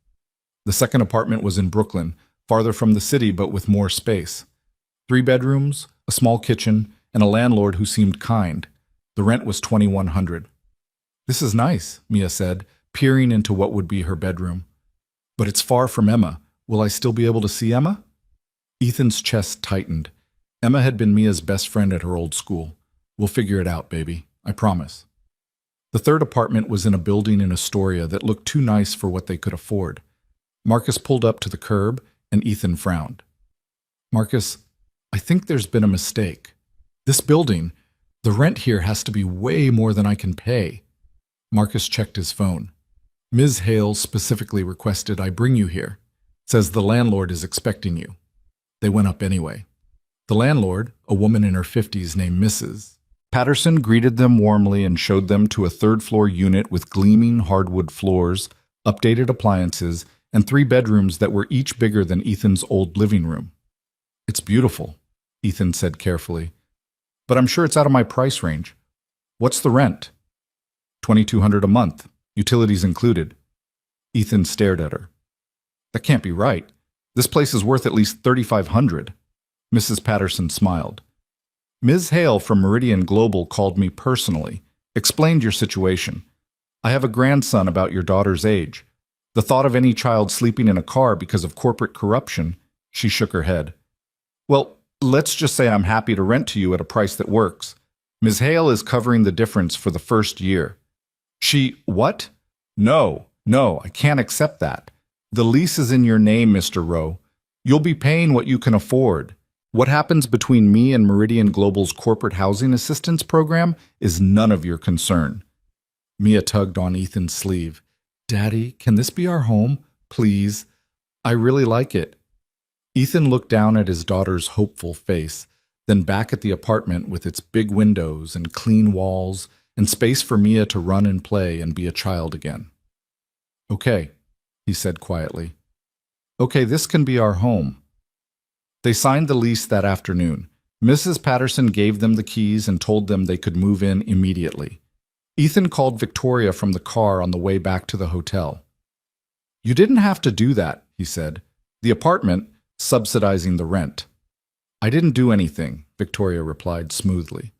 The second apartment was in Brooklyn, farther from the city but with more space. 3 bedrooms, a small kitchen, and a landlord who seemed kind. The rent was $2,100. "This is nice," Mia said, peering into what would be her bedroom. "But it's far from Emma. Will I still be able to see Emma?" Ethan's chest tightened. Emma had been Mia's best friend at her old school. "We'll figure it out, baby. I promise." The third apartment was in a building in Astoria that looked too nice for what they could afford. Marcus pulled up to the curb, and Ethan frowned. "Marcus, I think there's been a mistake. This building, the rent here has to be way more than I can pay." Marcus checked his phone. "Ms. Hale specifically requested I bring you here. Says the landlord is expecting you." They went up anyway. The landlord, a woman in her 50s named Mrs. Patterson, greeted them warmly and showed them to a third-floor unit with gleaming hardwood floors, updated appliances, and 3 bedrooms that were each bigger than Ethan's old living room. "It's beautiful," Ethan said carefully. "But I'm sure it's out of my price range. What's the rent?" $2,200 a month, utilities included." Ethan stared at her. "That can't be right. This place is worth at least $3,500. Mrs. Patterson smiled. "Ms. Hale from Meridian Global called me personally, explained your situation. I have a grandson about your daughter's age. The thought of any child sleeping in a car because of corporate corruption," she shook her head. "Well, let's just say I'm happy to rent to you at a price that works. Ms. Hale is covering the difference for the first year." What? No, I can't accept that. The lease is in your name, Mr. Rowe. You'll be paying what you can afford. What happens between me and Meridian Global's corporate housing assistance program is none of your concern." Mia tugged on Ethan's sleeve. "Daddy, can this be our home? Please. I really like it." Ethan looked down at his daughter's hopeful face, then back at the apartment with its big windows and clean walls and space for Mia to run and play and be a child again. "Okay," he said quietly. "Okay, this can be our home. They signed the lease that afternoon. Mrs. Patterson gave them the keys and told them they could move in immediately. Ethan called Victoria from the car on the way back to the hotel. "You didn't have to do that," he said. "The apartment, subsidizing the rent." "I didn't do anything," Victoria replied smoothly.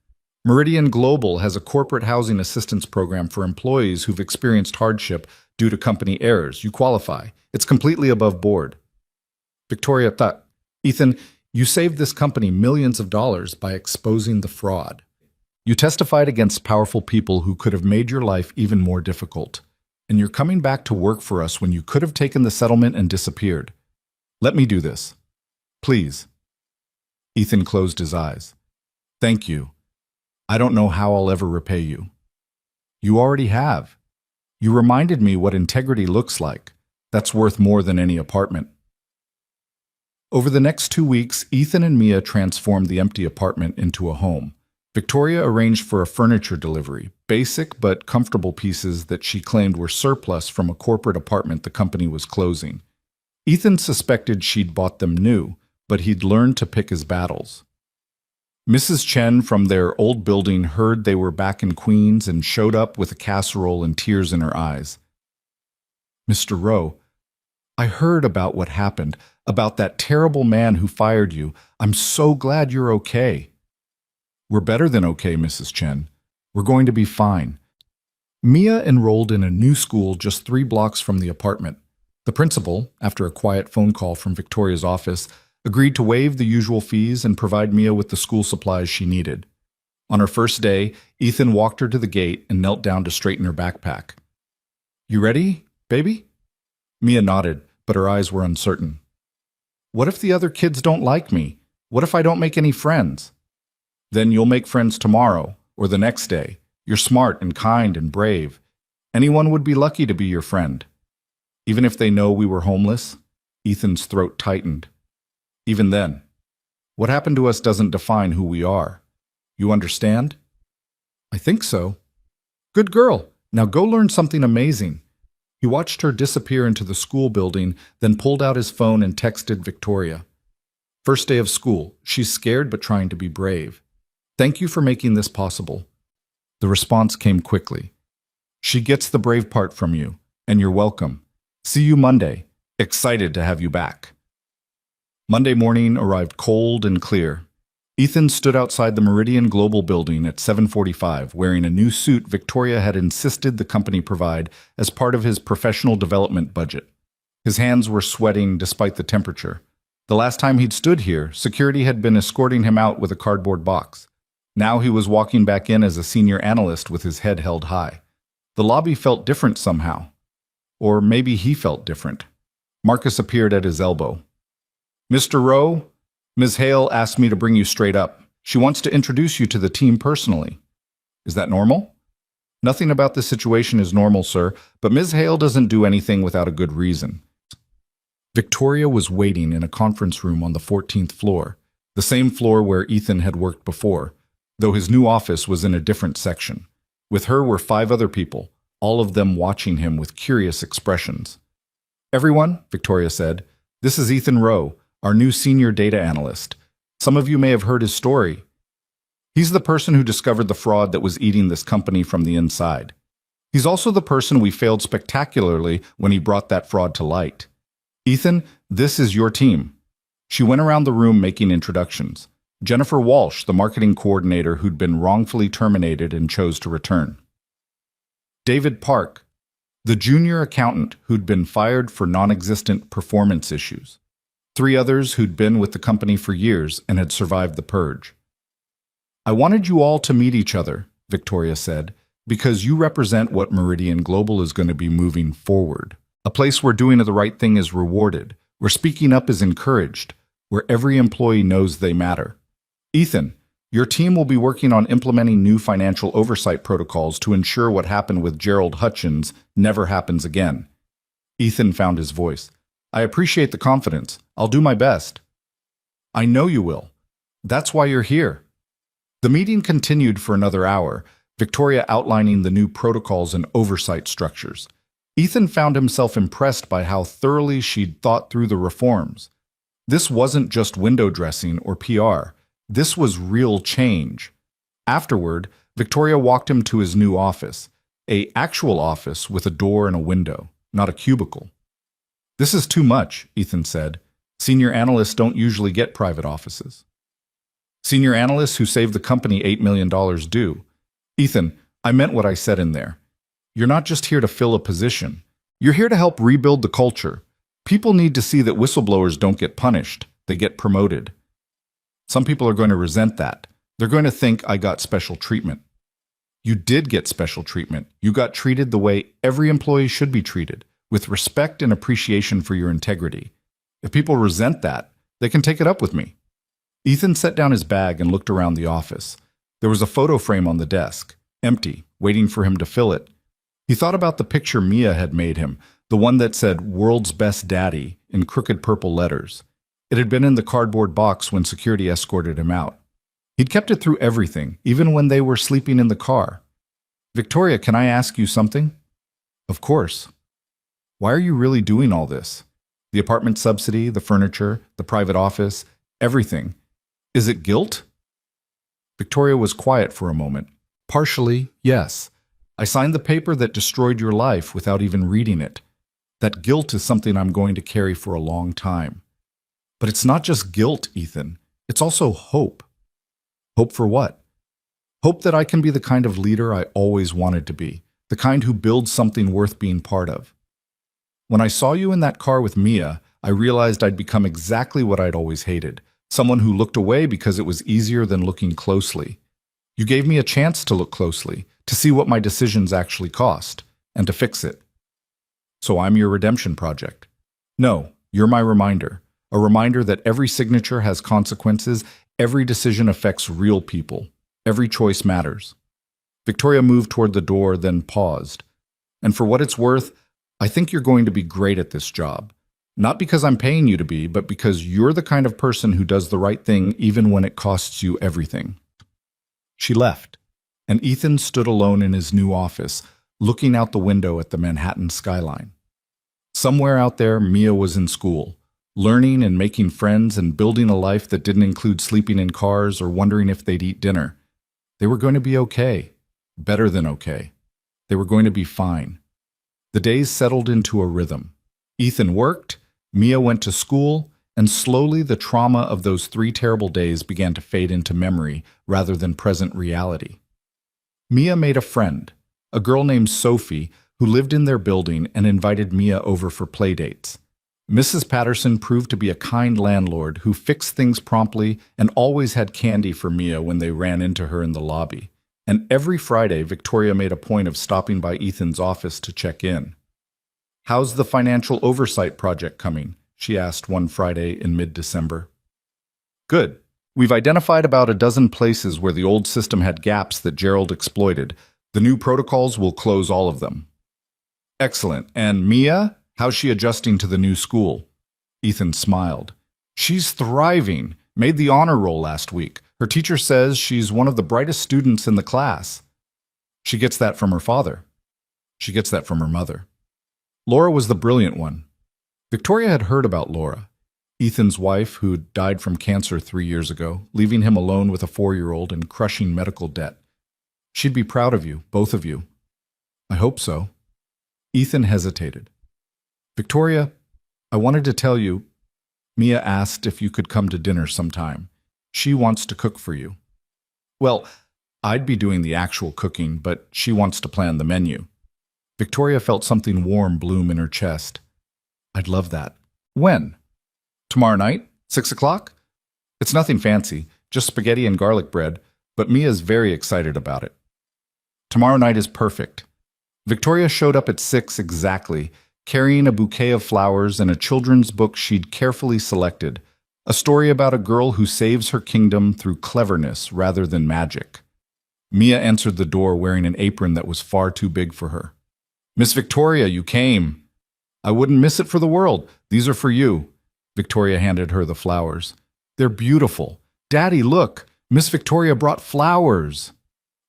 "Meridian Global has a corporate housing assistance program for employees who've experienced hardship due to company errors. You qualify. It's completely above board." Victoria thought, "Ethan, you saved this company millions of dollars by exposing the fraud. You testified against powerful people who could have made your life even more difficult. And you're coming back to work for us when you could have taken the settlement and disappeared. Let me do this. Please." Ethan closed his eyes. "Thank you. I don't know how I'll ever repay you." "You already have. You reminded me what integrity looks like. That's worth more than any apartment." Over the next 2 weeks, Ethan and Mia transformed the empty apartment into a home. Victoria arranged for a furniture delivery, basic but comfortable pieces that she claimed were surplus from a corporate apartment the company was closing. Ethan suspected she'd bought them new, but he'd learned to pick his battles. Mrs. Chen from their old building heard they were back in Queens and showed up with a casserole and tears in her eyes. "Mr. Rowe, I heard about what happened, about that terrible man who fired you. I'm so glad you're okay." "We're better than okay, Mrs. Chen. We're going to be fine." Mia enrolled in a new school just 3 blocks from the apartment. The principal, after a quiet phone call from Victoria's office, agreed to waive the usual fees and provide Mia with the school supplies she needed. On her first day, Ethan walked her to the gate and knelt down to straighten her backpack. "You ready, baby?" Mia nodded, but her eyes were uncertain. "What if the other kids don't like me? What if I don't make any friends?" "Then you'll make friends tomorrow, or the next day. You're smart and kind and brave. Anyone would be lucky to be your friend." "Even if they know we were homeless?" Ethan's throat tightened. "Even then. What happened to us doesn't define who we are. You understand?" "I think so." "Good girl. Now go learn something amazing." He watched her disappear into the school building, then pulled out his phone and texted Victoria. "First day of school. She's scared but trying to be brave. Thank you for making this possible." The response came quickly. "She gets the brave part from you, and you're welcome. See you Monday. Excited to have you back." Monday morning arrived cold and clear. Ethan stood outside the Meridian Global building at 7:45, wearing a new suit Victoria had insisted the company provide as part of his professional development budget. His hands were sweating despite the temperature. The last time he'd stood here, security had been escorting him out with a cardboard box. Now he was walking back in as a senior analyst with his head held high. The lobby felt different somehow. Or maybe he felt different. Marcus appeared at his elbow. "Mr. Rowe, Ms. Hale asked me to bring you straight up. She wants to introduce you to the team personally." "Is that normal?" "Nothing about this situation is normal, sir, but Ms. Hale doesn't do anything without a good reason." Victoria was waiting in a conference room on the 14th floor, the same floor where Ethan had worked before, though his new office was in a different section. With her were 5 other people, all of them watching him with curious expressions. "Everyone," Victoria said, "this is Ethan Rowe, our new senior data analyst. Some of you may have heard his story. He's the person who discovered the fraud that was eating this company from the inside. He's also the person we failed spectacularly when he brought that fraud to light. Ethan, this is your team." She went around the room making introductions. Jennifer Walsh, the marketing coordinator who'd been wrongfully terminated and chose to return. David Park, the junior accountant who'd been fired for non-existent performance issues. 3 others who'd been with the company for years and had survived the purge. "I wanted you all to meet each other," Victoria said, "because you represent what Meridian Global is going to be moving forward. A place where doing the right thing is rewarded, where speaking up is encouraged, where every employee knows they matter. Ethan, your team will be working on implementing new financial oversight protocols to ensure what happened with Gerald Hutchins never happens again." Ethan found his voice. "I appreciate the confidence. I'll do my best." "I know you will. That's why you're here." The meeting continued for another hour, Victoria outlining the new protocols and oversight structures. Ethan found himself impressed by how thoroughly she'd thought through the reforms. This wasn't just window dressing or PR. This was real change. Afterward, Victoria walked him to his new office, a actual office with a door and a window, not a cubicle. This is too much, Ethan said. Senior analysts don't usually get private offices. Senior analysts who save the company $8 million do. Ethan, I meant what I said in there. You're not just here to fill a position. You're here to help rebuild the culture. People need to see that whistleblowers don't get punished. They get promoted. Some people are going to resent that. They're going to think I got special treatment. You did get special treatment. You got treated the way every employee should be treated, with respect and appreciation for your integrity. If people resent that, they can take it up with me. Ethan set down his bag and looked around the office. There was a photo frame on the desk, empty, waiting for him to fill it. He thought about the picture Mia had made him, the one that said "World's Best Daddy" in crooked purple letters. It had been in the cardboard box when security escorted him out. He'd kept it through everything, even when they were sleeping in the car. Victoria, can I ask you something? Of course. Why are you really doing all this? The apartment subsidy, the furniture, the private office, everything. Is it guilt? Victoria was quiet for a moment. Partially, yes. I signed the paper that destroyed your life without even reading it. That guilt is something I'm going to carry for a long time. But it's not just guilt, Ethan. It's also hope. Hope for what? Hope that I can be the kind of leader I always wanted to be, the kind who builds something worth being part of. When I saw you in that car with Mia, I realized I'd become exactly what I'd always hated, someone who looked away because it was easier than looking closely. You gave me a chance to look closely, to see what my decisions actually cost, and to fix it. So I'm your redemption project. No, you're my reminder, a reminder that every signature has consequences, every decision affects real people, every choice matters. Victoria moved toward the door, then paused. And for what it's worth, I think you're going to be great at this job. Not because I'm paying you to be, but because you're the kind of person who does the right thing even when it costs you everything. She left, and Ethan stood alone in his new office, looking out the window at the Manhattan skyline. Somewhere out there, Mia was in school, learning and making friends and building a life that didn't include sleeping in cars or wondering if they'd eat dinner. They were going to be okay, better than okay. They were going to be fine. The days settled into a rhythm. Ethan worked, Mia went to school, and slowly the trauma of those 3 terrible days began to fade into memory rather than present reality. Mia made a friend, a girl named Sophie, who lived in their building and invited Mia over for playdates. Mrs. Patterson proved to be a kind landlord who fixed things promptly and always had candy for Mia when they ran into her in the lobby. And every Friday, Victoria made a point of stopping by Ethan's office to check in. "How's the financial oversight project coming?" she asked one Friday in mid-December. "Good. We've identified about a dozen places where the old system had gaps that Gerald exploited. The new protocols will close all of them." "Excellent. And Mia? How's she adjusting to the new school?" Ethan smiled. "She's thriving. Made the honor roll last week. Her teacher says she's one of the brightest students in the class." "She gets that from her father." "She gets that from her mother." Laura was the brilliant one. Victoria had heard about Laura, Ethan's wife who died from cancer 3 years ago, leaving him alone with a 4-year-old and crushing medical debt. "She'd be proud of you, both of you." "I hope so." Ethan hesitated. "Victoria, I wanted to tell you, Mia asked if you could come to dinner sometime. She wants to cook for you." "Well, I'd be doing the actual cooking, but she wants to plan the menu." Victoria felt something warm bloom in her chest. "I'd love that." "When?" "Tomorrow night, 6 o'clock? It's nothing fancy, just spaghetti and garlic bread, but Mia's very excited about it." "Tomorrow night is perfect." Victoria showed up at 6 exactly, carrying a bouquet of flowers and a children's book she'd carefully selected, a story about a girl who saves her kingdom through cleverness rather than magic. Mia answered the door wearing an apron that was far too big for her. "Miss Victoria, you came." "I wouldn't miss it for the world. These are for you." Victoria handed her the flowers. "They're beautiful. Daddy, look, Miss Victoria brought flowers."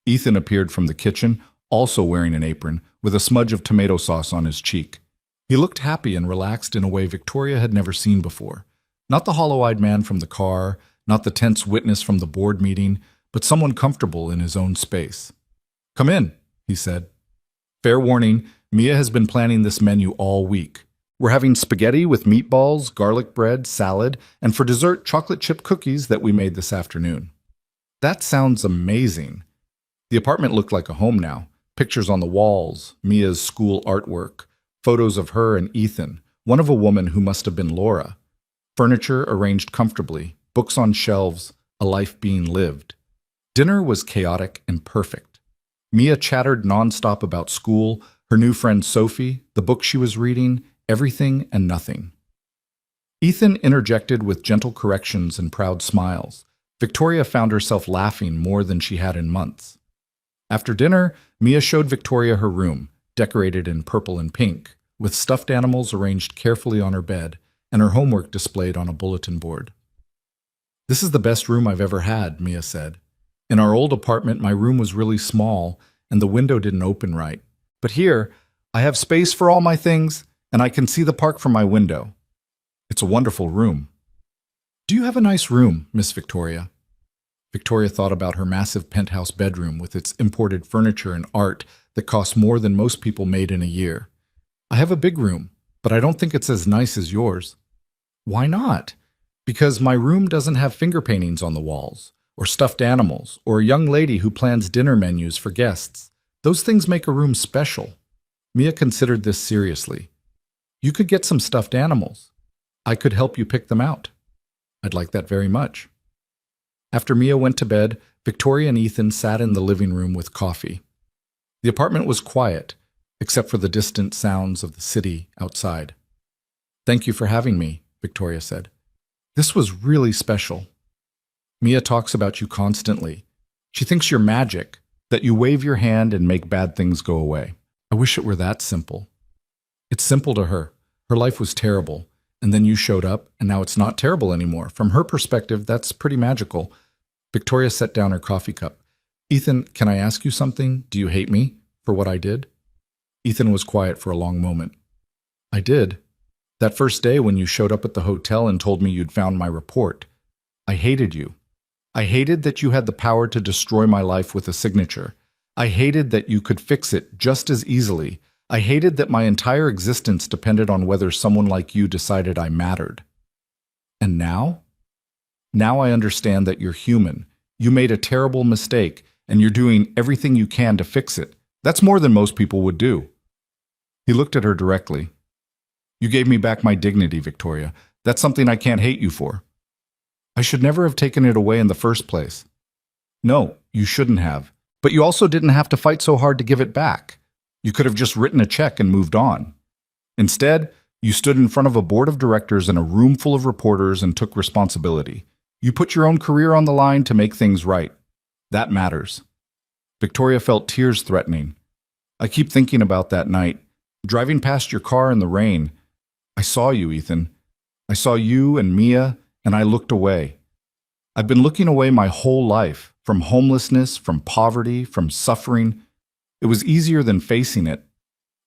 Ethan appeared from the kitchen, also wearing an apron, with a smudge of tomato sauce on his cheek. He looked happy and relaxed in a way Victoria had never seen before. Not the hollow-eyed man from the car, not the tense witness from the board meeting, but someone comfortable in his own space. "Come in," he said. "Fair warning, Mia has been planning this menu all week. We're having spaghetti with meatballs, garlic bread, salad, and for dessert, chocolate chip cookies that we made this afternoon." That sounds amazing. The apartment looked like a home now. Pictures on the walls, Mia's school artwork, photos of her and Ethan, one of a woman who must have been Laura. Furniture arranged comfortably, books on shelves, a life being lived. Dinner was chaotic and perfect. Mia chattered nonstop about school, her new friend Sophie, the book she was reading, everything and nothing. Ethan interjected with gentle corrections and proud smiles. Victoria found herself laughing more than she had in months. After dinner, Mia showed Victoria her room, decorated in purple and pink, with stuffed animals arranged carefully on her bed and her homework displayed on a bulletin board. "This is the best room I've ever had," Mia said. "In our old apartment, my room was really small and the window didn't open right. But here, I have space for all my things and I can see the park from my window. It's a wonderful room." "Do you have a nice room, Miss Victoria?" Victoria thought about her massive penthouse bedroom with its imported furniture and art that cost more than most people made in a year. "I have a big room, but I don't think it's as nice as yours." "Why not?" "Because my room doesn't have finger paintings on the walls, or stuffed animals, or a young lady who plans dinner menus for guests. Those things make a room special." Mia considered this seriously. "You could get some stuffed animals. I could help you pick them out." "I'd like that very much." After Mia went to bed, Victoria and Ethan sat in the living room with coffee. The apartment was quiet, except for the distant sounds of the city outside. "Thank you for having me," Victoria said. "This was really special. Mia talks about you constantly. She thinks you're magic, that you wave your hand and make bad things go away. I wish it were that simple." "It's simple to her. Her life was terrible, and then you showed up, and now it's not terrible anymore. From her perspective, that's pretty magical." Victoria set down her coffee cup. "Ethan, can I ask you something? Do you hate me for what I did?" Ethan was quiet for a long moment. "I did. That first day when you showed up at the hotel and told me you'd found my report. I hated you. I hated that you had the power to destroy my life with a signature. I hated that you could fix it just as easily. I hated that my entire existence depended on whether someone like you decided I mattered. And now? Now I understand that you're human. You made a terrible mistake, and you're doing everything you can to fix it. That's more than most people would do." He looked at her directly. "You gave me back my dignity, Victoria. That's something I can't hate you for. I should never have taken it away in the first place." "No, you shouldn't have. But you also didn't have to fight so hard to give it back. You could have just written a check and moved on. Instead, you stood in front of a board of directors and a room full of reporters and took responsibility. You put your own career on the line to make things right. That matters." Victoria felt tears threatening. "I keep thinking about that night, driving past your car in the rain. I saw you, Ethan. I saw you and Mia, and I looked away. I've been looking away my whole life, from homelessness, from poverty, from suffering. It was easier than facing it.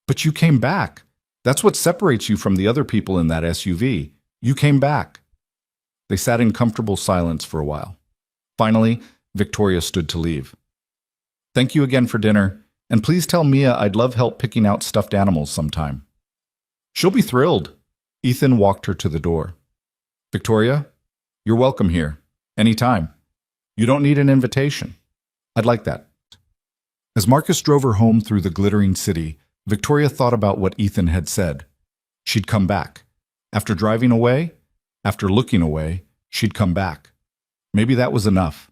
But you came back. That's what separates you from the other people in that SUV. You came back." They sat in comfortable silence for a while. Finally, Victoria stood to leave. "Thank you again for dinner, and please tell Mia I'd love help picking out stuffed animals sometime." "She'll be thrilled." Ethan walked her to the door. "Victoria, you're welcome here, anytime. You don't need an invitation. I'd like that." As Marcus drove her home through the glittering city, Victoria thought about what Ethan had said. She'd come back. After driving away, after looking away, she'd come back. Maybe that was enough.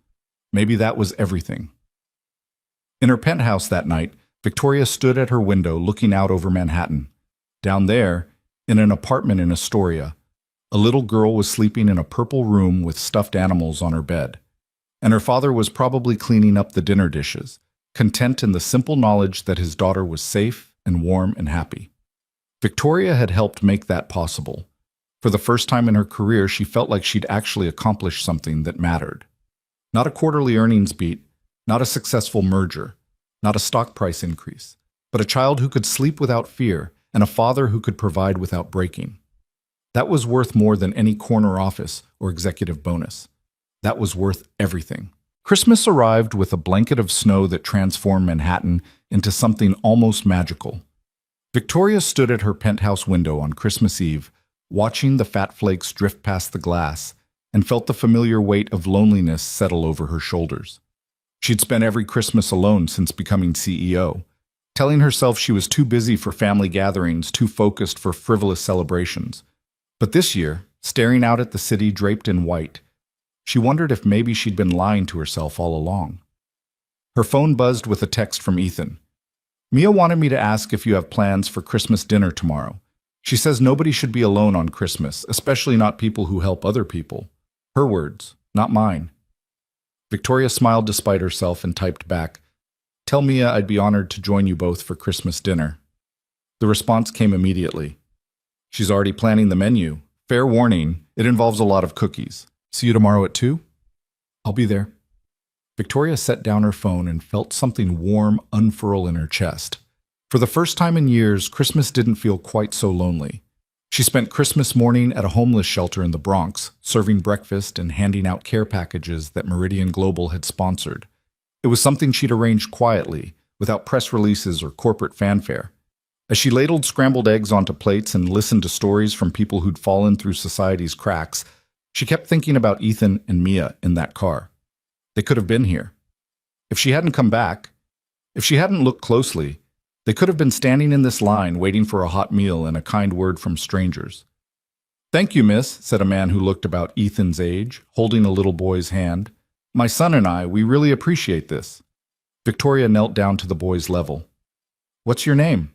Maybe that was everything. In her penthouse that night, Victoria stood at her window looking out over Manhattan. Down there, in an apartment in Astoria, a little girl was sleeping in a purple room with stuffed animals on her bed. And her father was probably cleaning up the dinner dishes, content in the simple knowledge that his daughter was safe and warm and happy. Victoria had helped make that possible. For the first time in her career, she felt like she'd actually accomplished something that mattered. Not a quarterly earnings beat, not a successful merger, not a stock price increase, but a child who could sleep without fear and a father who could provide without breaking. That was worth more than any corner office or executive bonus. That was worth everything. Christmas arrived with a blanket of snow that transformed Manhattan into something almost magical. Victoria stood at her penthouse window on Christmas Eve, watching the fat flakes drift past the glass, and felt the familiar weight of loneliness settle over her shoulders. She'd spent every Christmas alone since becoming CEO, telling herself she was too busy for family gatherings, too focused for frivolous celebrations. But this year, staring out at the city draped in white, she wondered if maybe she'd been lying to herself all along. Her phone buzzed with a text from Ethan. Mia wanted me to ask if you have plans for Christmas dinner tomorrow. She says nobody should be alone on Christmas, especially not people who help other people. Her words, not mine. Victoria smiled despite herself and typed back, Tell Mia I'd be honored to join you both for Christmas dinner. The response came immediately. She's already planning the menu. Fair warning, it involves a lot of cookies. See you tomorrow at 2? I'll be there. Victoria set down her phone and felt something warm unfurl in her chest. For the first time in years, Christmas didn't feel quite so lonely. She spent Christmas morning at a homeless shelter in the Bronx, serving breakfast and handing out care packages that Meridian Global had sponsored. It was something she'd arranged quietly, without press releases or corporate fanfare. As she ladled scrambled eggs onto plates and listened to stories from people who'd fallen through society's cracks, she kept thinking about Ethan and Mia in that car. They could have been here. If she hadn't come back, if she hadn't looked closely, they could have been standing in this line waiting for a hot meal and a kind word from strangers. Thank you, miss, said a man who looked about Ethan's age, holding a little boy's hand. My son and I, we really appreciate this. Victoria knelt down to the boy's level. What's your name?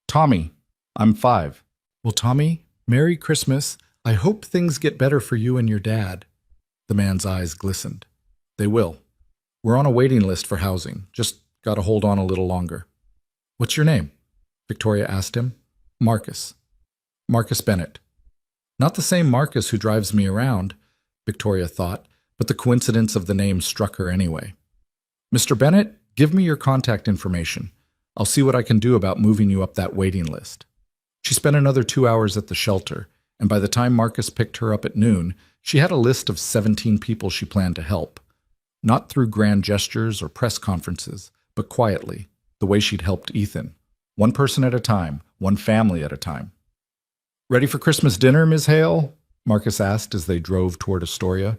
Tommy. I'm 5. Well, Tommy, Merry Christmas. I hope things get better for you and your dad. The man's eyes glistened. They will. We're on a waiting list for housing. Just gotta hold on a little longer. What's your name? Victoria asked him. Marcus. Marcus Bennett. Not the same Marcus who drives me around, Victoria thought, but the coincidence of the name struck her anyway. Mr. Bennett, give me your contact information. I'll see what I can do about moving you up that waiting list. She spent another 2 hours at the shelter, and by the time Marcus picked her up at noon, she had a list of 17 people she planned to help. Not through grand gestures or press conferences, but quietly, the way she'd helped Ethan. One person at a time, one family at a time. Ready for Christmas dinner, Ms. Hale? Marcus asked as they drove toward Astoria.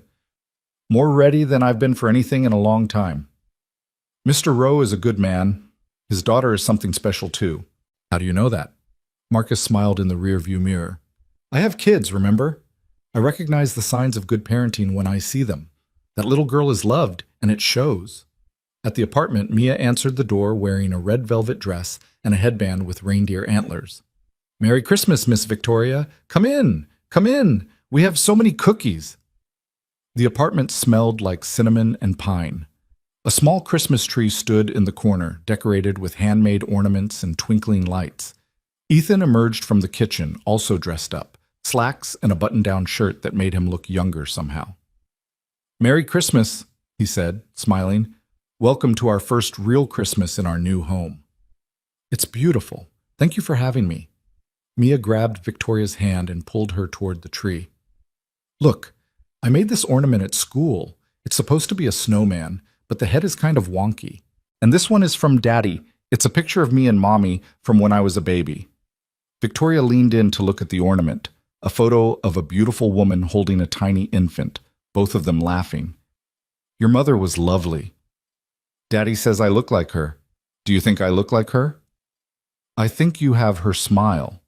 More ready than I've been for anything in a long time. Mr. Rowe is a good man. His daughter is something special too. How do you know that? Marcus smiled in the rearview mirror. I have kids, remember? I recognize the signs of good parenting when I see them. That little girl is loved, and it shows. At the apartment, Mia answered the door wearing a red velvet dress and a headband with reindeer antlers. Merry Christmas, Miss Victoria. Come in. Come in. We have so many cookies. The apartment smelled like cinnamon and pine. A small Christmas tree stood in the corner, decorated with handmade ornaments and twinkling lights. Ethan emerged from the kitchen, also dressed up, slacks and a button-down shirt that made him look younger somehow. Merry Christmas, he said, smiling. Welcome to our first real Christmas in our new home. It's beautiful. Thank you for having me. Mia grabbed Victoria's hand and pulled her toward the tree. Look, I made this ornament at school. It's supposed to be a snowman, but the head is kind of wonky. And this one is from Daddy. It's a picture of me and Mommy from when I was a baby. Victoria leaned in to look at the ornament, a photo of a beautiful woman holding a tiny infant, both of them laughing. Your mother was lovely. Daddy says I look like her. Do you think I look like her? I think you have her smile.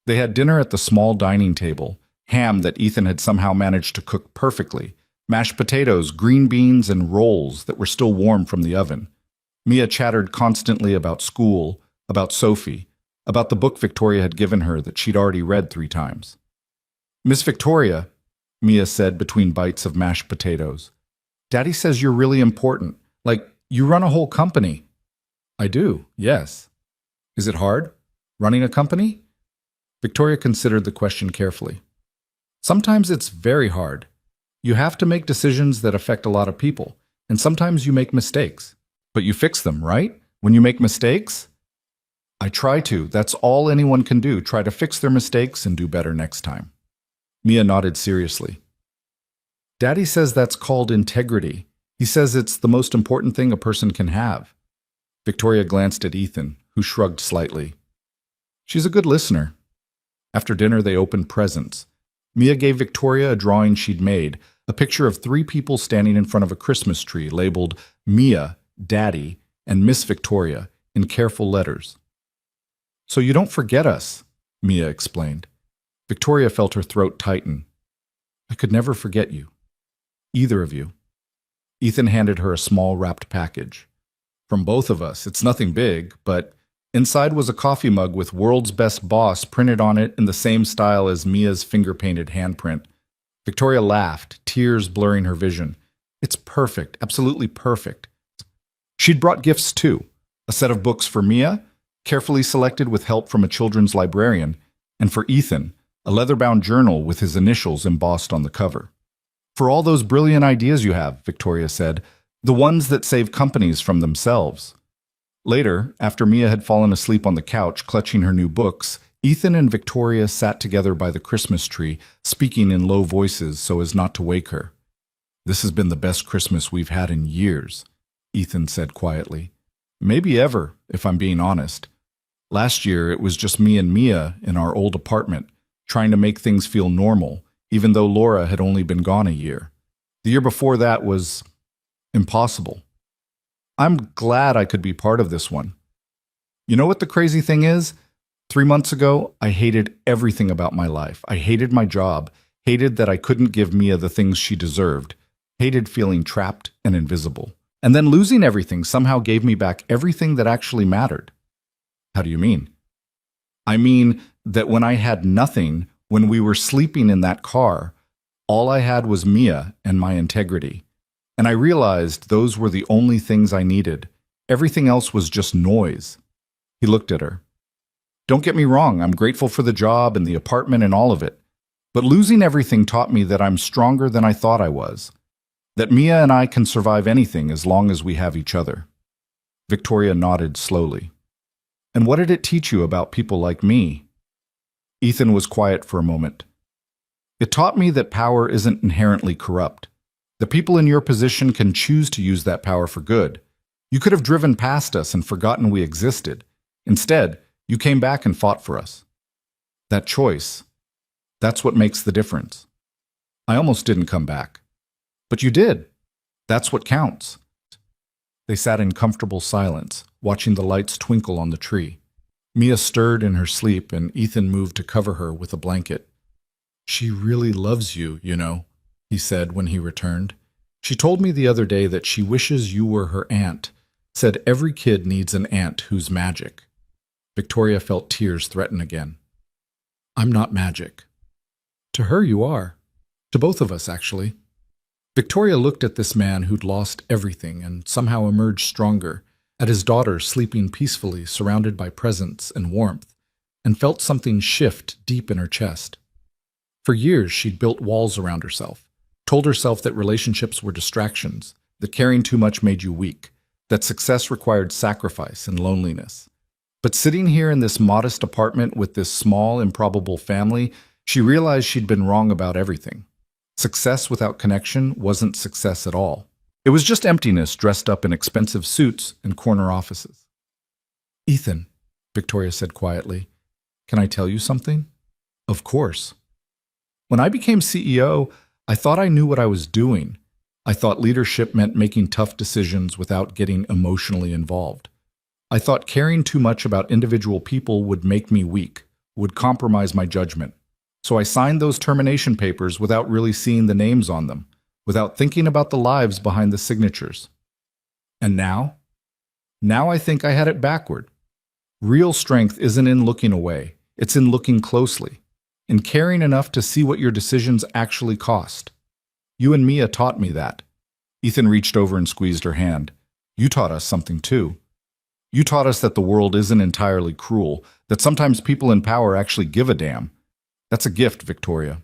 They had dinner at the small dining table, ham that Ethan had somehow managed to cook perfectly, mashed potatoes, green beans, and rolls that were still warm from the oven. Mia chattered constantly about school, about Sophie, about the book Victoria had given her that she'd already read 3 times. Miss Victoria, Mia said between bites of mashed potatoes, Daddy says you're really important, like you run a whole company. I do, yes. Is it hard, running a company? Victoria considered the question carefully. Sometimes it's very hard. You have to make decisions that affect a lot of people, and sometimes you make mistakes. But you fix them, right? When you make mistakes? I try to. That's all anyone can do. Try to fix their mistakes and do better next time. Mia nodded seriously. Daddy says that's called integrity. He says it's the most important thing a person can have. Victoria glanced at Ethan, who shrugged slightly. She's a good listener. After dinner, they opened presents. Mia gave Victoria a drawing she'd made, a picture of 3 people standing in front of a Christmas tree labeled Mia, Daddy, and Miss Victoria in careful letters. So you don't forget us, Mia explained. Victoria felt her throat tighten. I could never forget you. Either of you. Ethan handed her a small wrapped package. From both of us, it's nothing big, but inside was a coffee mug with World's Best Boss printed on it in the same style as Mia's finger-painted handprint. Victoria laughed, tears blurring her vision. It's perfect, absolutely perfect. She'd brought gifts too. A set of books for Mia, carefully selected with help from a children's librarian, and for Ethan, a leather-bound journal with his initials embossed on the cover. For all those brilliant ideas you have, Victoria said, the ones that save companies from themselves. Later, after Mia had fallen asleep on the couch clutching her new books, Ethan and Victoria sat together by the Christmas tree, speaking in low voices so as not to wake her. This has been the best Christmas we've had in years, Ethan said quietly. Maybe ever, if I'm being honest. Last year, it was just me and Mia in our old apartment, trying to make things feel normal, even though Laura had only been gone a year. The year before that was impossible. I'm glad I could be part of this one. You know what the crazy thing is? 3 months ago, I hated everything about my life. I hated my job, hated that I couldn't give Mia the things she deserved, hated feeling trapped and invisible. And then losing everything somehow gave me back everything that actually mattered. How do you mean? I mean that when I had nothing, when we were sleeping in that car, all I had was Mia and my integrity. And I realized those were the only things I needed. Everything else was just noise. He looked at her. Don't get me wrong, I'm grateful for the job and the apartment and all of it. But losing everything taught me that I'm stronger than I thought I was. That Mia and I can survive anything as long as we have each other. Victoria nodded slowly. And what did it teach you about people like me? Ethan was quiet for a moment. It taught me that power isn't inherently corrupt. The people in your position can choose to use that power for good. You could have driven past us and forgotten we existed. Instead, you came back and fought for us. That choice, that's what makes the difference. I almost didn't come back. But you did. That's what counts. They sat in comfortable silence, watching the lights twinkle on the tree. Mia stirred in her sleep, and Ethan moved to cover her with a blanket. She really loves you, you know, he said when he returned. She told me the other day that she wishes you were her aunt, said every kid needs an aunt who's magic. Victoria felt tears threaten again. I'm not magic. To her you are. To both of us, actually. Victoria looked at this man who'd lost everything and somehow emerged stronger, at his daughter sleeping peacefully surrounded by presents and warmth, and felt something shift deep in her chest. For years she'd built walls around herself, told herself that relationships were distractions, that caring too much made you weak, that success required sacrifice and loneliness. But sitting here in this modest apartment with this small, improbable family, she realized she'd been wrong about everything. Success without connection wasn't success at all. It was just emptiness dressed up in expensive suits and corner offices. Ethan, Victoria said quietly, can I tell you something? Of course. When I became CEO, I thought I knew what I was doing. I thought leadership meant making tough decisions without getting emotionally involved. I thought caring too much about individual people would make me weak, would compromise my judgment. So I signed those termination papers without really seeing the names on them, without thinking about the lives behind the signatures. And now? Now I think I had it backward. Real strength isn't in looking away, it's in looking closely, in caring enough to see what your decisions actually cost. You and Mia taught me that. Ethan reached over and squeezed her hand. You taught us something too. You taught us that the world isn't entirely cruel, that sometimes people in power actually give a damn. That's a gift, Victoria.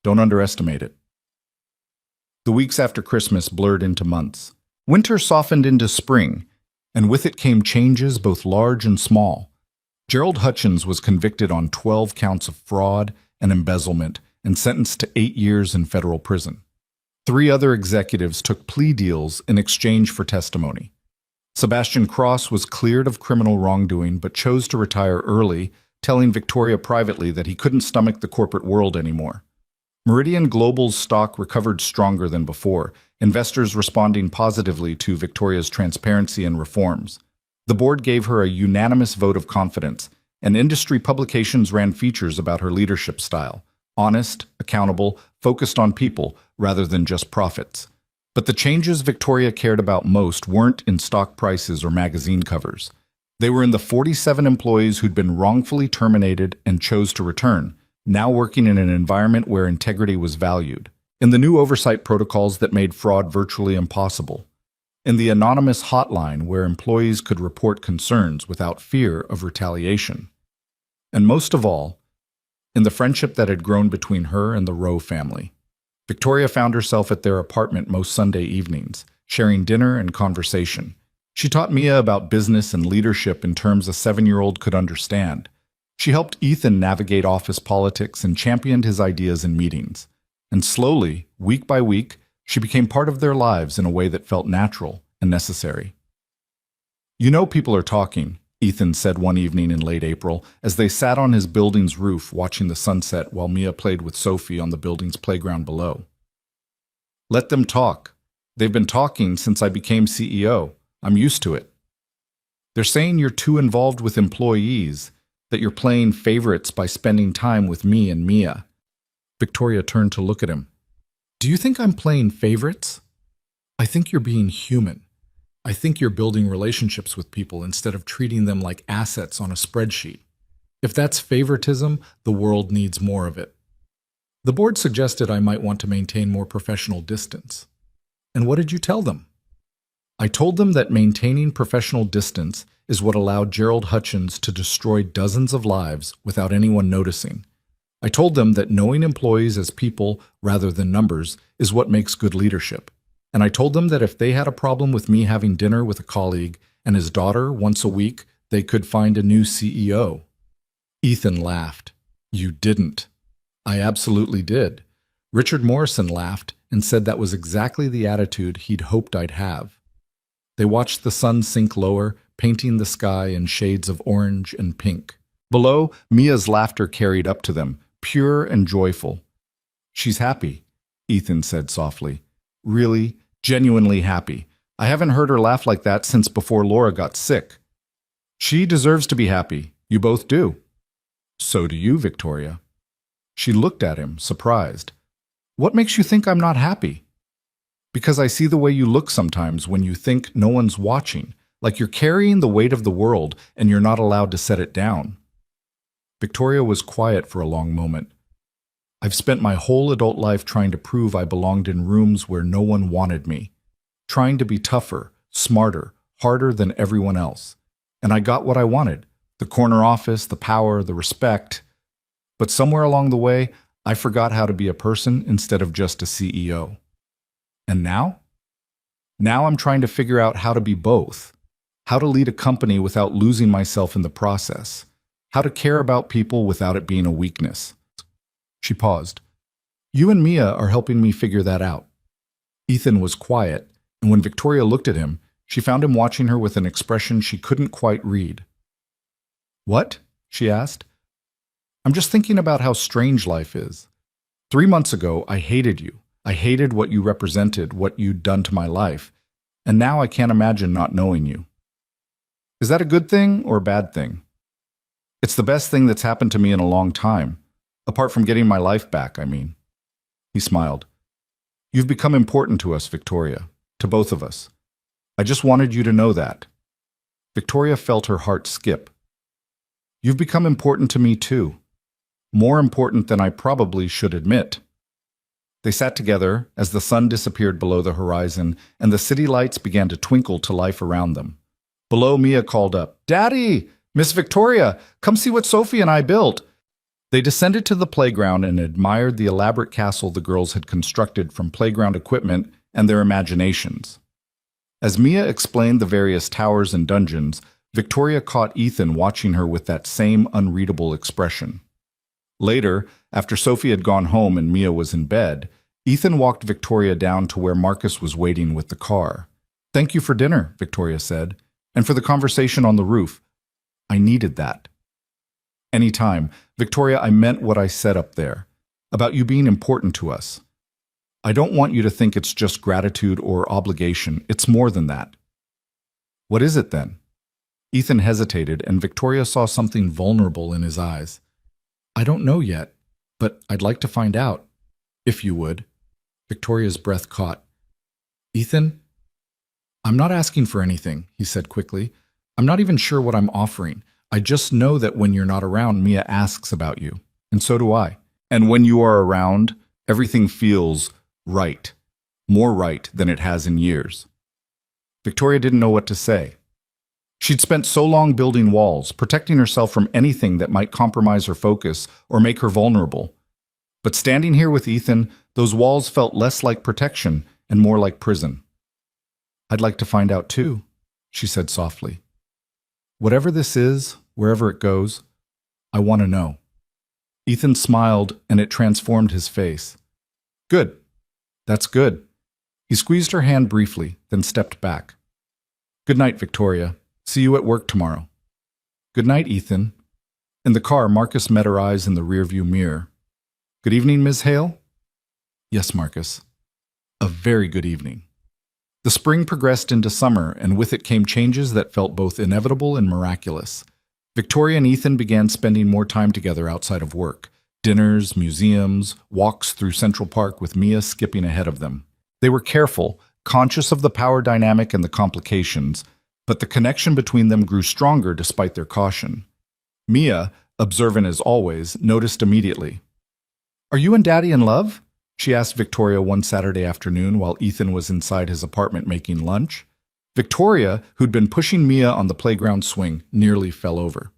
Don't underestimate it. The weeks after Christmas blurred into months. Winter softened into spring, and with it came changes both large and small. Gerald Hutchins was convicted on 12 counts of fraud and embezzlement and sentenced to 8 years in federal prison. 3 other executives took plea deals in exchange for testimony. Sebastian Cross was cleared of criminal wrongdoing but chose to retire early, telling Victoria privately that he couldn't stomach the corporate world anymore. Meridian Global's stock recovered stronger than before, investors responding positively to Victoria's transparency and reforms. The board gave her a unanimous vote of confidence, and industry publications ran features about her leadership style: honest, accountable, focused on people rather than just profits. But the changes Victoria cared about most weren't in stock prices or magazine covers. They were in the 47 employees who'd been wrongfully terminated and chose to return, now working in an environment where integrity was valued, in the new oversight protocols that made fraud virtually impossible, in the anonymous hotline where employees could report concerns without fear of retaliation, and most of all, in the friendship that had grown between her and the Rowe family. Victoria found herself at their apartment most Sunday evenings, sharing dinner and conversation. She taught Mia about business and leadership in terms a 7-year-old could understand. She helped Ethan navigate office politics and championed his ideas in meetings. And slowly, week by week, she became part of their lives in a way that felt natural and necessary. "You know people are talking," Ethan said one evening in late April, as they sat on his building's roof watching the sunset while Mia played with Sophie on the building's playground below. "Let them talk. They've been talking since I became CEO. I'm used to it. They're saying you're too involved with employees, that you're playing favorites by spending time with me and Mia." Victoria turned to look at him. "Do you think I'm playing favorites? I think you're being human. I think you're building relationships with people instead of treating them like assets on a spreadsheet. If that's favoritism, the world needs more of it." The board suggested I might want to maintain more professional distance. "And what did you tell them?" "I told them that maintaining professional distance is what allowed Gerald Hutchins to destroy dozens of lives without anyone noticing. I told them that knowing employees as people rather than numbers is what makes good leadership. And I told them that if they had a problem with me having dinner with a colleague and his daughter once a week, they could find a new CEO." Ethan laughed. "You didn't." "I absolutely did." Richard Morrison laughed and said that was exactly the attitude he'd hoped I'd have. They watched the sun sink lower, painting the sky in shades of orange and pink. Below, Mia's laughter carried up to them, pure and joyful. "She's happy," Ethan said softly. "Really, genuinely happy. I haven't heard her laugh like that since before Laura got sick." "She deserves to be happy. You both do." "So do you, Victoria." She looked at him, surprised. "What makes you think I'm not happy?" "Because I see the way you look sometimes when you think no one's watching, like you're carrying the weight of the world and you're not allowed to set it down." Victoria was quiet for a long moment. "I've spent my whole adult life trying to prove I belonged in rooms where no one wanted me, trying to be tougher, smarter, harder than everyone else. And I got what I wanted, the corner office, the power, the respect. But somewhere along the way, I forgot how to be a person instead of just a CEO. And now? Now I'm trying to figure out how to be both, how to lead a company without losing myself in the process, how to care about people without it being a weakness." She paused. "You and Mia are helping me figure that out." Ethan was quiet, and when Victoria looked at him, she found him watching her with an expression she couldn't quite read. "What?" she asked. "I'm just thinking about how strange life is. 3 months ago, I hated you. I hated what you represented, what you'd done to my life, and now I can't imagine not knowing you. Is that a good thing or a bad thing?" "It's the best thing that's happened to me in a long time. Apart from getting my life back, I mean." He smiled. "You've become important to us, Victoria, to both of us. I just wanted you to know that." Victoria felt her heart skip. "You've become important to me too. More important than I probably should admit." They sat together as the sun disappeared below the horizon and the city lights began to twinkle to life around them. Below, Mia called up, "Daddy! Miss Victoria, come see what Sophie and I built." They descended to the playground and admired the elaborate castle the girls had constructed from playground equipment and their imaginations. As Mia explained the various towers and dungeons, Victoria caught Ethan watching her with that same unreadable expression. Later, after Sophie had gone home and Mia was in bed, Ethan walked Victoria down to where Marcus was waiting with the car. "Thank you for dinner," Victoria said, "and for the conversation on the roof. I needed that." "Anytime. Victoria, I meant what I said up there, about you being important to us. I don't want you to think it's just gratitude or obligation. It's more than that." "What is it then?" Ethan hesitated, and Victoria saw something vulnerable in his eyes. "I don't know yet, but I'd like to find out, if you would." Victoria's breath caught. "Ethan, I'm not asking for anything," he said quickly. "I'm not even sure what I'm offering. I just know that when you're not around, Mia asks about you, and so do I. And when you are around, everything feels right, more right than it has in years." Victoria didn't know what to say. She'd spent so long building walls, protecting herself from anything that might compromise her focus or make her vulnerable. But standing here with Ethan, those walls felt less like protection and more like prison. "I'd like to find out too," she said softly. "Whatever this is, wherever it goes, I want to know." Ethan smiled, and it transformed his face. "Good. That's good." He squeezed her hand briefly, then stepped back. "Good night, Victoria. See you at work tomorrow." "Good night, Ethan." In the car, Marcus met her eyes in the rearview mirror. "Good evening, Ms. Hale?" "Yes, Marcus. A very good evening." The spring progressed into summer, and with it came changes that felt both inevitable and miraculous. Victoria and Ethan began spending more time together outside of work. Dinners, museums, walks through Central Park with Mia skipping ahead of them. They were careful, conscious of the power dynamic and the complications, but the connection between them grew stronger despite their caution. Mia, observant as always, noticed immediately. "Are you and Daddy in love?" she asked Victoria one Saturday afternoon while Ethan was inside his apartment making lunch. Victoria, who'd been pushing Mia on the playground swing, nearly fell over.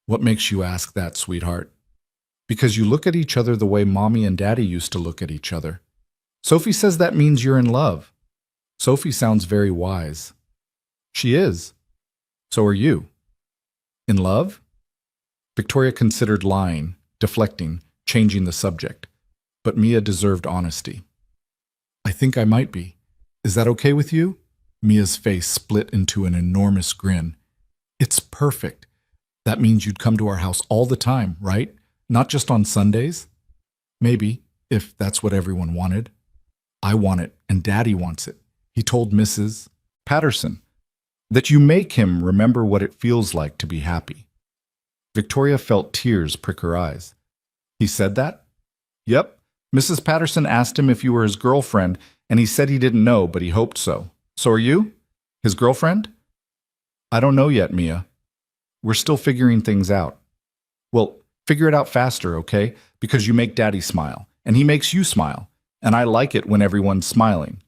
"What makes you ask that, sweetheart?" "Because you look at each other the way Mommy and Daddy used to look at each other." "Sophie says that means you're in love." "Sophie sounds very wise." "She is. So are you." "In love?" Victoria considered lying, deflecting, changing the subject. But Mia deserved honesty. "I think I might be. Is that okay with you?" Mia's face split into an enormous grin. "It's perfect. That means you'd come to our house all the time, right? Not just on Sundays?" "Maybe, if that's what everyone wanted." "I want it, and Daddy wants it. He told Mrs. Patterson that you make him remember what it feels like to be happy." Victoria felt tears prick her eyes. "He said that?" "Yep. Mrs. Patterson asked him if you were his girlfriend, and he said he didn't know, but he hoped so. So are you? His girlfriend?" "I don't know yet, Mia. We're still figuring things out." "Well, figure it out faster, okay? Because you make Daddy smile, and he makes you smile, and I like it when everyone's smiling."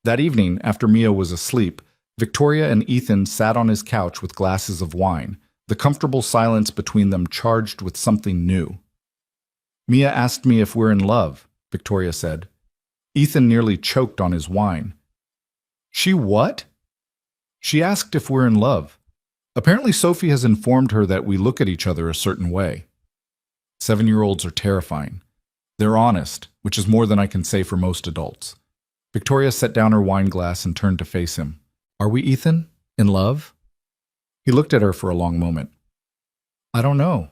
That evening, after Mia was asleep, Victoria and Ethan sat on his couch with glasses of wine, the comfortable silence between them charged with something new. "Mia asked me if we're in love," Victoria said. Ethan nearly choked on his wine. "She what?" "She asked if we're in love. Apparently Sophie has informed her that we look at each other a certain way." 7-year-olds are terrifying. They're honest, which is more than I can say for most adults. Victoria set down her wine glass and turned to face him. "Are we, Ethan? In love?" He looked at her for a long moment. "I don't know.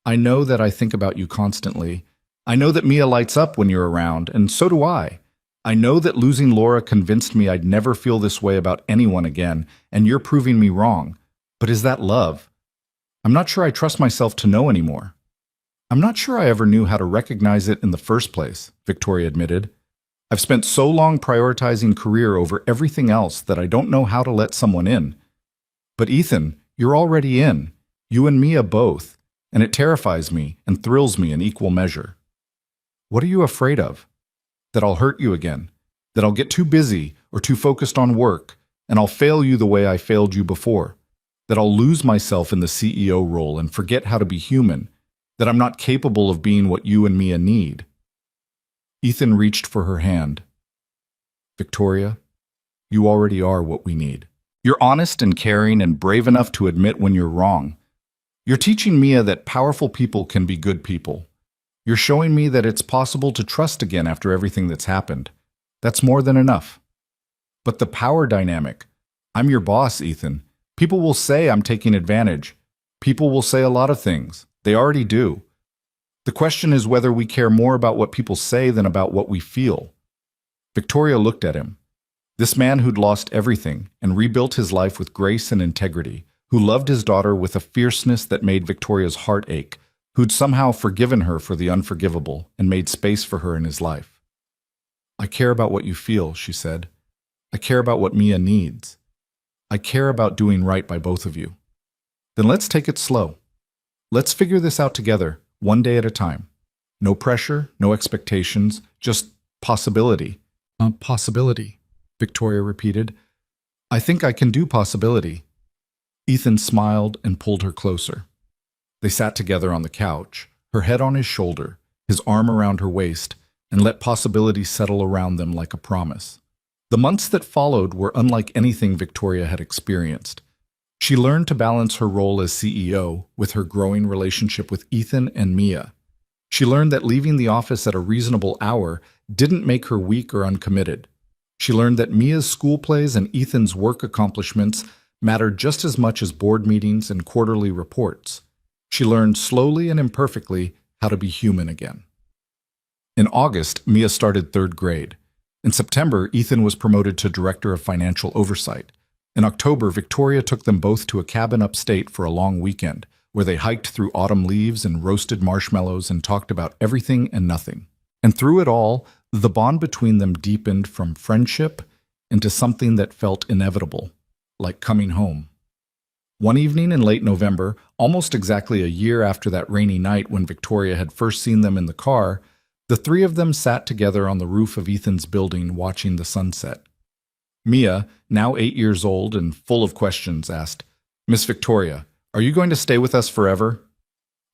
I know that I think about you constantly. I know that Mia lights up when you're around, and so do I. I know that losing Laura convinced me I'd never feel this way about anyone again, and you're proving me wrong. But is that love? I'm not sure I trust myself to know anymore." "I'm not sure I ever knew how to recognize it in the first place," Victoria admitted. "I've spent so long prioritizing career over everything else that I don't know how to let someone in. But Ethan, you're already in. You and Mia both. And it terrifies me and thrills me in equal measure." "What are you afraid of?" "That I'll hurt you again. That I'll get too busy or too focused on work, and I'll fail you the way I failed you before. That I'll lose myself in the CEO role and forget how to be human. That I'm not capable of being what you and Mia need." Ethan reached for her hand. "Victoria, you already are what we need." You're honest and caring and brave enough to admit when you're wrong. You're teaching Mia that powerful people can be good people. You're showing me that it's possible to trust again after everything that's happened. That's more than enough. But the power dynamic. I'm your boss, Ethan. People will say I'm taking advantage. People will say a lot of things. They already do. The question is whether we care more about what people say than about what we feel. Victoria looked at him. This man who'd lost everything and rebuilt his life with grace and integrity, who loved his daughter with a fierceness that made Victoria's heart ache, who'd somehow forgiven her for the unforgivable and made space for her in his life. I care about what you feel, she said. I care about what Mia needs. I care about doing right by both of you. Then let's take it slow. Let's figure this out together, one day at a time. No pressure, no expectations, just possibility. Possibility, Victoria repeated. I think I can do possibility. Ethan smiled and pulled her closer. They sat together on the couch, her head on his shoulder, his arm around her waist, and let possibility settle around them like a promise. The months that followed were unlike anything Victoria had experienced. She learned to balance her role as CEO with her growing relationship with Ethan and Mia. She learned that leaving the office at a reasonable hour didn't make her weak or uncommitted. She learned that Mia's school plays and Ethan's work accomplishments mattered just as much as board meetings and quarterly reports. She learned slowly and imperfectly how to be human again. In August, Mia started third grade. In September, Ethan was promoted to Director of Financial Oversight. In October, Victoria took them both to a cabin upstate for a long weekend, where they hiked through autumn leaves and roasted marshmallows and talked about everything and nothing. And through it all, the bond between them deepened from friendship into something that felt inevitable, like coming home. One evening in late November, almost exactly a year after that rainy night when Victoria had first seen them in the car, the three of them sat together on the roof of Ethan's building watching the sunset. Mia, now 8 years old and full of questions, asked, "Miss Victoria, are you going to stay with us forever?"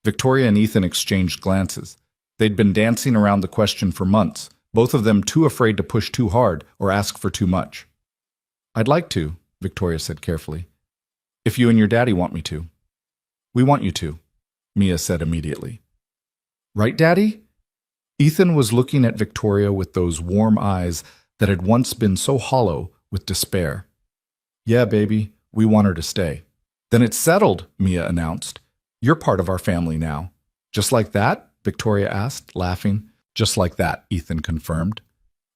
Victoria and Ethan exchanged glances. They'd been dancing around the question for months, both of them too afraid to push too hard or ask for too much. "I'd like to," Victoria said carefully, "if you and your daddy want me to." "We want you to," Mia said immediately. "Right, Daddy?" Ethan was looking at Victoria with those warm eyes that had once been so hollow with despair. "Yeah, baby, we want her to stay." "Then it's settled," Mia announced. "You're part of our family now." "Just like that?" Victoria asked, laughing. "Just like that," Ethan confirmed.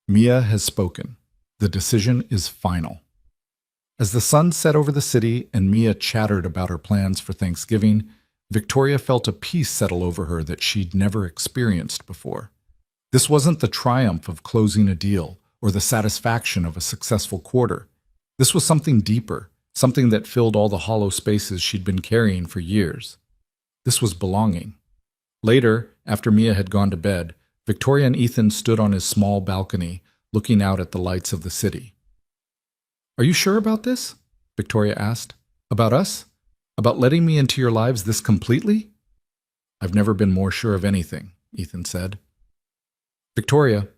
"Mia has spoken. The decision is final." As the sun set over the city and Mia chattered about her plans for Thanksgiving, Victoria felt a peace settle over her that she'd never experienced before. This wasn't the triumph of closing a deal or the satisfaction of a successful quarter. This was something deeper, something that filled all the hollow spaces she'd been carrying for years. This was belonging. Later, after Mia had gone to bed, Victoria and Ethan stood on his small balcony, looking out at the lights of the city. "Are you sure about this?" Victoria asked. "About us? About letting me into your lives this completely?" "I've never been more sure of anything," Ethan said. "Victoria,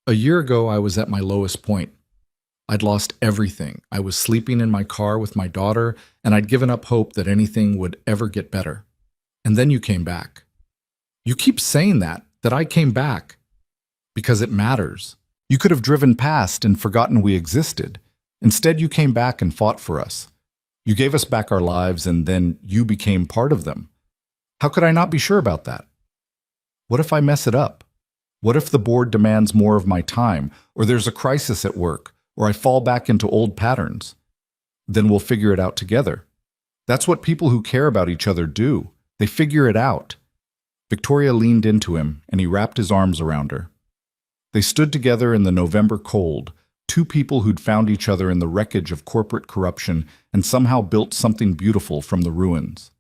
a year ago I was at my lowest point. I'd lost everything. I was sleeping in my car with my daughter, and I'd given up hope that anything would ever get better. And then you came back. You keep saying that I came back. Because it matters. You could have driven past and forgotten we existed. Instead, you came back and fought for us. You gave us back our lives, and then you became part of them. How could I not be sure about that? What if I mess it up? What if the board demands more of my time, or there's a crisis at work, or I fall back into old patterns? Then we'll figure it out together. That's what people who care about each other do. They figure it out." Victoria leaned into him, and he wrapped his arms around her. They stood together in the November cold, two people who'd found each other in the wreckage of corporate corruption and somehow built something beautiful from the ruins.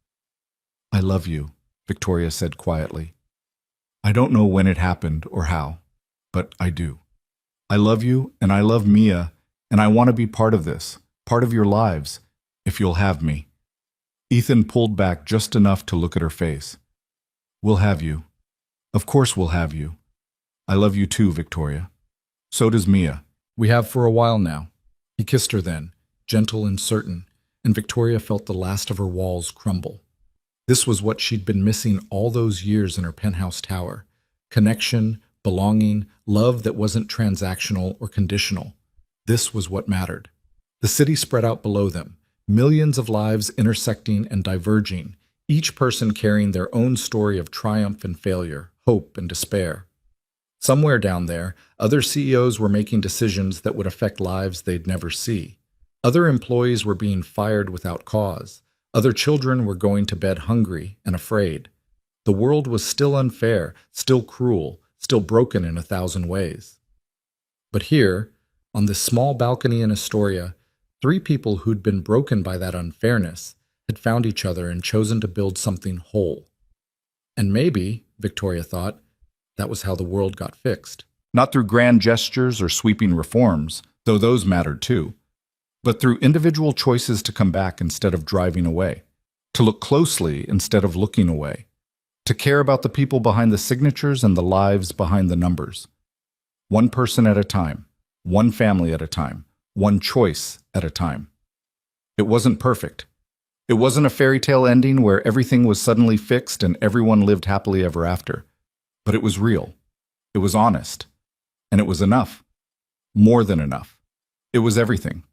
"I love you," Victoria said quietly. "I don't know when it happened or how, but I do. I love you, and I love Mia, and I want to be part of this, part of your lives, if you'll have me." Ethan pulled back just enough to look at her face. "We'll have you. Of course we'll have you. I love you too, Victoria. So does Mia. We have for a while now." He kissed her then, gentle and certain, and Victoria felt the last of her walls crumble. This was what she'd been missing all those years in her penthouse tower. Connection, belonging, love that wasn't transactional or conditional. This was what mattered. The city spread out below them, millions of lives intersecting and diverging, each person carrying their own story of triumph and failure, hope and despair. Somewhere down there, other CEOs were making decisions that would affect lives they'd never see. Other employees were being fired without cause. Other children were going to bed hungry and afraid. The world was still unfair, still cruel, still broken in 1,000 ways. But here, on this small balcony in Astoria, 3 people who'd been broken by that unfairness had found each other and chosen to build something whole. And maybe, Victoria thought, that was how the world got fixed. Not through grand gestures or sweeping reforms, though those mattered too, but through individual choices to come back instead of driving away, to look closely instead of looking away, to care about the people behind the signatures and the lives behind the numbers. One person at a time, one family at a time, one choice at a time. It wasn't perfect. It wasn't a fairy tale ending where everything was suddenly fixed and everyone lived happily ever after. But it was real. It was honest. And it was enough. More than enough. It was everything.